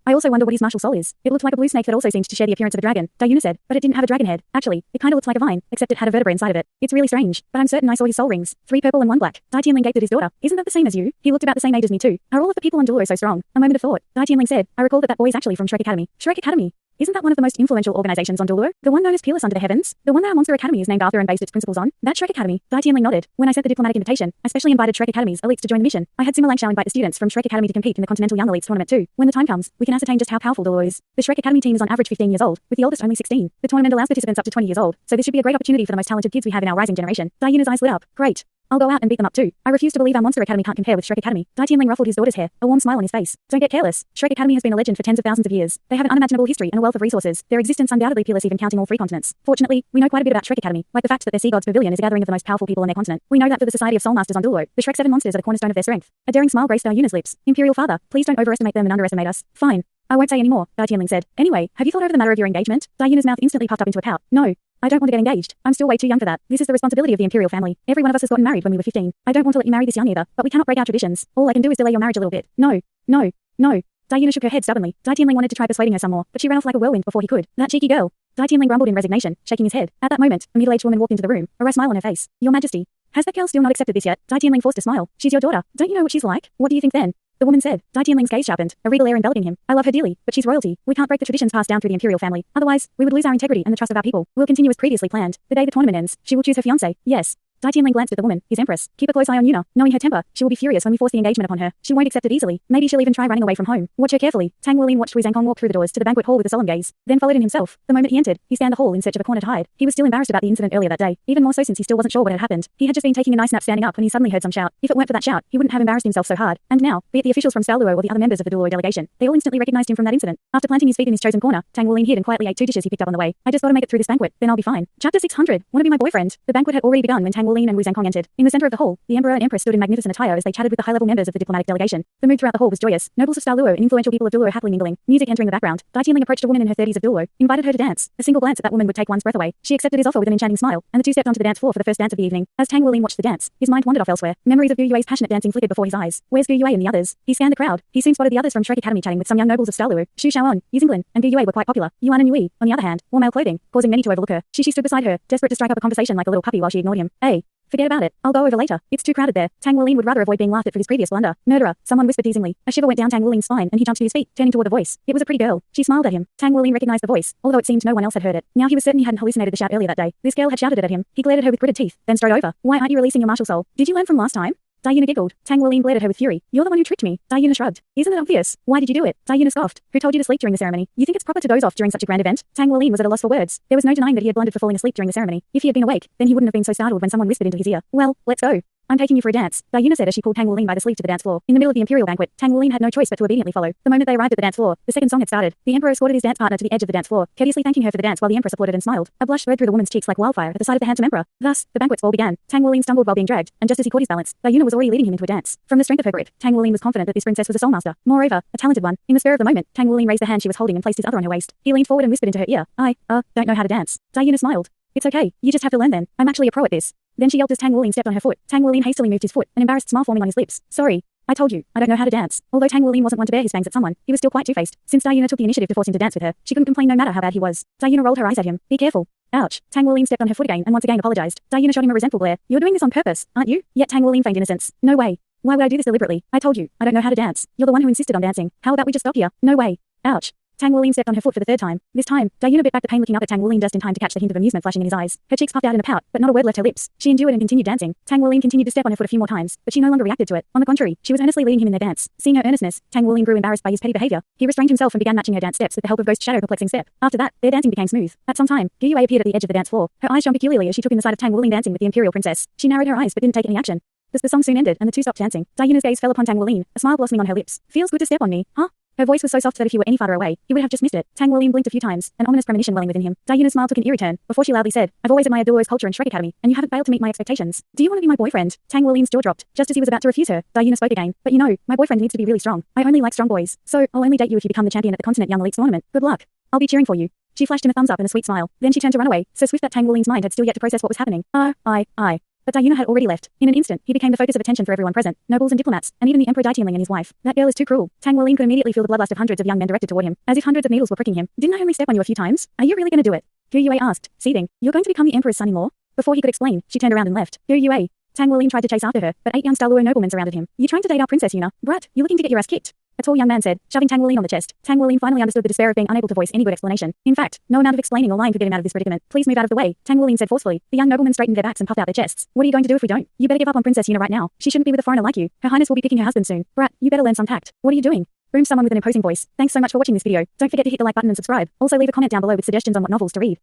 I also wonder what his martial soul is. It looked like a blue snake that also seemed to share the appearance of a dragon, Dai Yuna said, but it didn't have a dragon head. Actually, it kinda looks like a vine, except it had a vertebra inside of it. It's really strange, but I'm certain I saw his soul rings. 3 purple and 1 black. Dai Tianling gaped at his daughter. Isn't that the same as you? He looked about the same age as me too. Are all of the people on Douluo so strong? A moment of thought. Dai Tianling said, I recall that boy is actually from Shrek Academy. Shrek Academy? Isn't that one of the most influential organizations on Douluo? The one known as Peerless Under the Heavens? The one that our Monster Academy is named after and based its principles on? That Shrek Academy? Dai Tianling nodded. When I sent the diplomatic invitation, I specially invited Shrek Academy's elites to join the mission. I had Sima Langshao invite the students from Shrek Academy to compete in the Continental Young Elites tournament too. When the time comes, we can ascertain just how powerful Douluo is. The Shrek Academy team is on average 15 years old, with the oldest only 16. The tournament allows participants up to 20 years old, so this should be a great opportunity for the most talented kids we have in our rising generation. Dai Yuna's eyes lit up. Great. I'll go out and beat them up too. I refuse to believe our Monster Academy can't compare with Shrek Academy. Dai Tianling ruffled his daughter's hair, a warm smile on his face. Don't get careless. Shrek Academy has been a legend for tens of thousands of years. They have an unimaginable history and a wealth of resources. Their existence undoubtedly peerless even counting all 3 continents. Fortunately, we know quite a bit about Shrek Academy, like the fact that their Sea Gods Pavilion is a gathering of the most powerful people on their continent. We know that for the Society of Soul Masters on Douluo, the Shrek 7 monsters are the cornerstone of their strength. A daring smile graced Dai Yuna's lips. Imperial father, please don't overestimate them and underestimate us. Fine. I won't say any more, Dai Tianling said. Anyway, have you thought over the matter of your engagement? Dai Yuna's mouth instantly puffed up into a pout. No. I don't want to get engaged. I'm still way too young for that. This is the responsibility of the imperial family. Every one of us has gotten married when we were 15. I don't want to let you marry this young either, but we cannot break our traditions. All I can do is delay your marriage a little bit. No. No. No. Dai Yuna shook her head stubbornly. Dai Tianling wanted to try persuading her some more, but she ran off like a whirlwind before he could. That cheeky girl. Dai Tianling grumbled in resignation, shaking his head. At that moment, a middle-aged woman walked into the room, a wry smile on her face. Your Majesty. Has that girl still not accepted this yet? Dai Tianling forced a smile. She's your daughter. Don't you know what she's like? What do you think then? The woman said. Dai Tianling's gaze sharpened, a regal air enveloping him. I love her dearly, but she's royalty. We can't break the traditions passed down through the imperial family. Otherwise, we would lose our integrity and the trust of our people. We'll continue as previously planned. The day the tournament ends, she will choose her fiancé. Yes. Dai Tianling glanced at the woman, his empress. Keep a close eye on Yuna. Knowing her temper, she will be furious when we force the engagement upon her. She won't accept it easily. Maybe she'll even try running away from home. Watch her carefully. Tang Wuling watched Hui Zhangkong walk through the doors to the banquet hall with a solemn gaze, then followed in himself. The moment he entered, he scanned the hall in search of a corner to hide. He was still embarrassed about the incident earlier that day, even more so since he still wasn't sure what had happened. He had just been taking a nice nap standing up when he suddenly heard some shout. If it weren't for that shout, he wouldn't have embarrassed himself so hard. And now, be it the officials from Douluo or the other members of the Douluo delegation, they all instantly recognized him from that incident. After planting his feet in his chosen corner, Tang Wuling hid and quietly ate 2 dishes he picked up on the way. I just gotta make it through this banquet, then I'll be fine. Chapter 600. Wanna be my boyfriend? The banquet had already begun when Tang Wuling and Hui Zhangkong entered. In the center of the hall, the Emperor and Empress stood in magnificent attire as they chatted with the high-level members of the diplomatic delegation. The mood throughout the hall was joyous. Nobles of Douluo and influential people of Douluo happily mingling. Music entering the background. Dai Tianling approached a woman in her 30s of Douluo, invited her to dance. A single glance at that woman would take one's breath away. She accepted his offer with an enchanting smile, and the two stepped onto the dance floor for the first dance of the evening. As Tang Wuling watched the dance, his mind wandered off elsewhere. Memories of Gu Yue's passionate dancing flickered before his eyes. Where's Gu Yue and the others? He scanned the crowd. He soon spotted the others from Shrek Academy chatting with some young nobles of Douluo. Xu Shaoan, Yu Xinglan, and Gu Yue were quite popular. Yuan and Yui, on the other hand, wore male clothing, causing many to overlook her. She stood beside her, desperate to strike up a conversation like a little puppy while she ignored him. Hey. Forget about it. I'll go over later. It's too crowded there. Tang Wuling would rather avoid being laughed at for his previous blunder. Murderer, someone whispered teasingly. A shiver went down Tang Wuling's spine and he jumped to his feet, turning toward the voice. It was a pretty girl. She smiled at him. Tang Wuling recognized the voice, although it seemed no one else had heard it. Now he was certain he hadn't hallucinated the shout earlier that day. This girl had shouted it at him. He glared at her with gritted teeth, then strode over. Why aren't you releasing your martial soul? Did you learn from last time? Dai Yuna giggled. Tang Wuling glared at her with fury. You're the one who tricked me. Dai Yuna shrugged. Isn't it obvious? Why did you do it? Dai Yuna scoffed. Who told you to sleep during the ceremony? You think it's proper to doze off during such a grand event? Tang Wuling was at a loss for words. There was no denying that he had blundered for falling asleep during the ceremony. If he had been awake, then he wouldn't have been so startled when someone whispered into his ear. Well, let's go. I'm taking you for a dance, Dai Yuna said as she pulled Tang Wuling by the sleeve to the dance floor. In the middle of the imperial banquet, Tang Wuling had no choice but to obediently follow. The moment they arrived at the dance floor, the second song had started. The emperor escorted his dance partner to the edge of the dance floor, courteously thanking her for the dance while the empress applauded and smiled. A blush spread through the woman's cheeks like wildfire at the sight of the handsome emperor. Thus, the banquet's ball began. Tang Wuling stumbled while being dragged, and just as he caught his balance, Dai Yuna was already leading him into a dance. From the strength of her grip, Tang Wuling was confident that this princess was a soul master. Moreover, a talented one. In the spur of the moment, Tang Wuling raised the hand she was holding and placed his other on her waist. He leaned forward and whispered into her ear, I don't know how to dance. Dai Yuna smiled. It's okay, you just have to learn then. I'm actually a pro at this. Then she yelped as Tang Wuling stepped on her foot. Tang Wuling hastily moved his foot, an embarrassed smile forming on his lips. Sorry. I told you, I don't know how to dance. Although Tang Wuling wasn't one to bare his fangs at someone, he was still quite two-faced. Since Dai Yuna took the initiative to force him to dance with her, she couldn't complain no matter how bad he was. Dai Yuna rolled her eyes at him. Be careful. Ouch. Tang Wuling stepped on her foot again and once again apologized. Dai Yuna shot him a resentful glare. You're doing this on purpose, aren't you? Yet Tang Wuling feigned innocence. No way. Why would I do this deliberately? I told you, I don't know how to dance. You're the one who insisted on dancing. How about we just stop here? No way. Ouch. Tang Wuling stepped on her foot for the third time. This time, Diana bit back the pain, looking up at Tang Wuling just in time to catch the hint of amusement flashing in his eyes. Her cheeks puffed out in a pout, but not a word left her lips. She endured and continued dancing. Tang Wuling continued to step on her foot a few more times, but she no longer reacted to it. On the contrary, she was earnestly leading him in their dance. Seeing her earnestness, Tang Wuling grew embarrassed by his petty behavior. He restrained himself and began matching her dance steps with the help of Ghost Shadow perplexing step. After that, their dancing became smooth. At some time, Gu Yue appeared at the edge of the dance floor. Her eyes shone peculiarly as she took in the sight of Tang Wuling dancing with the imperial princess. She narrowed her eyes but didn't take any action. The song soon ended, and the two stopped dancing. Diana's gaze fell upon Tang Wuling, a smile blossoming on her lips. Feels good to step on me, huh? Her voice was so soft that if he were any farther away, he would have just missed it. Tang Wuling blinked a few times, an ominous premonition welling within him. Diana's smile took an eerie turn, before she loudly said, I've always admired Doulo's culture and Shrek Academy, and you haven't failed to meet my expectations. Do you want to be my boyfriend? Tang Wuling's jaw dropped. Just as he was about to refuse her, Diana spoke again. But you know, my boyfriend needs to be really strong. I only like strong boys. So, I'll only date you if you become the champion at the Continent Young Elites tournament. Good luck. I'll be cheering for you. She flashed him a thumbs up and a sweet smile. Then she turned to run away, so swift that Tang Wuling's mind had still yet to process what was happening. But Diana had already left. In an instant, he became the focus of attention for everyone present, nobles and diplomats, and even the Emperor Daitianling and his wife. That girl is too cruel. Tang Wuling could immediately feel the bloodlust of hundreds of young men directed toward him, as if hundreds of needles were pricking him. Didn't I only step on you a few times? Are you really going to do it? Gu Yue asked, seething. You're going to become the Emperor's son-in-law? Before he could explain, she turned around and left. Gu Yue. Tang Wuling tried to chase after her, but 8 young Douluo noblemen surrounded him. You trying to date our princess, Yuna? Brat, you looking to get your ass kicked? A tall young man said, shoving Tang Wuling on the chest. Tang Wuling finally understood the despair of being unable to voice any good explanation. In fact, no amount of explaining or lying could get him out of this predicament. Please move out of the way, Tang Wuling said forcefully. The young noblemen straightened their backs and puffed out their chests. What are you going to do if we don't? You better give up on Princess Yuna right now. She shouldn't be with a foreigner like you. Her Highness will be picking her husband soon. Brat, you better learn some tact. What are you doing? Boomed someone with an imposing voice. Thanks so much for watching this video. Don't forget to hit the like button and subscribe. Also leave a comment down below with suggestions on what novels to read.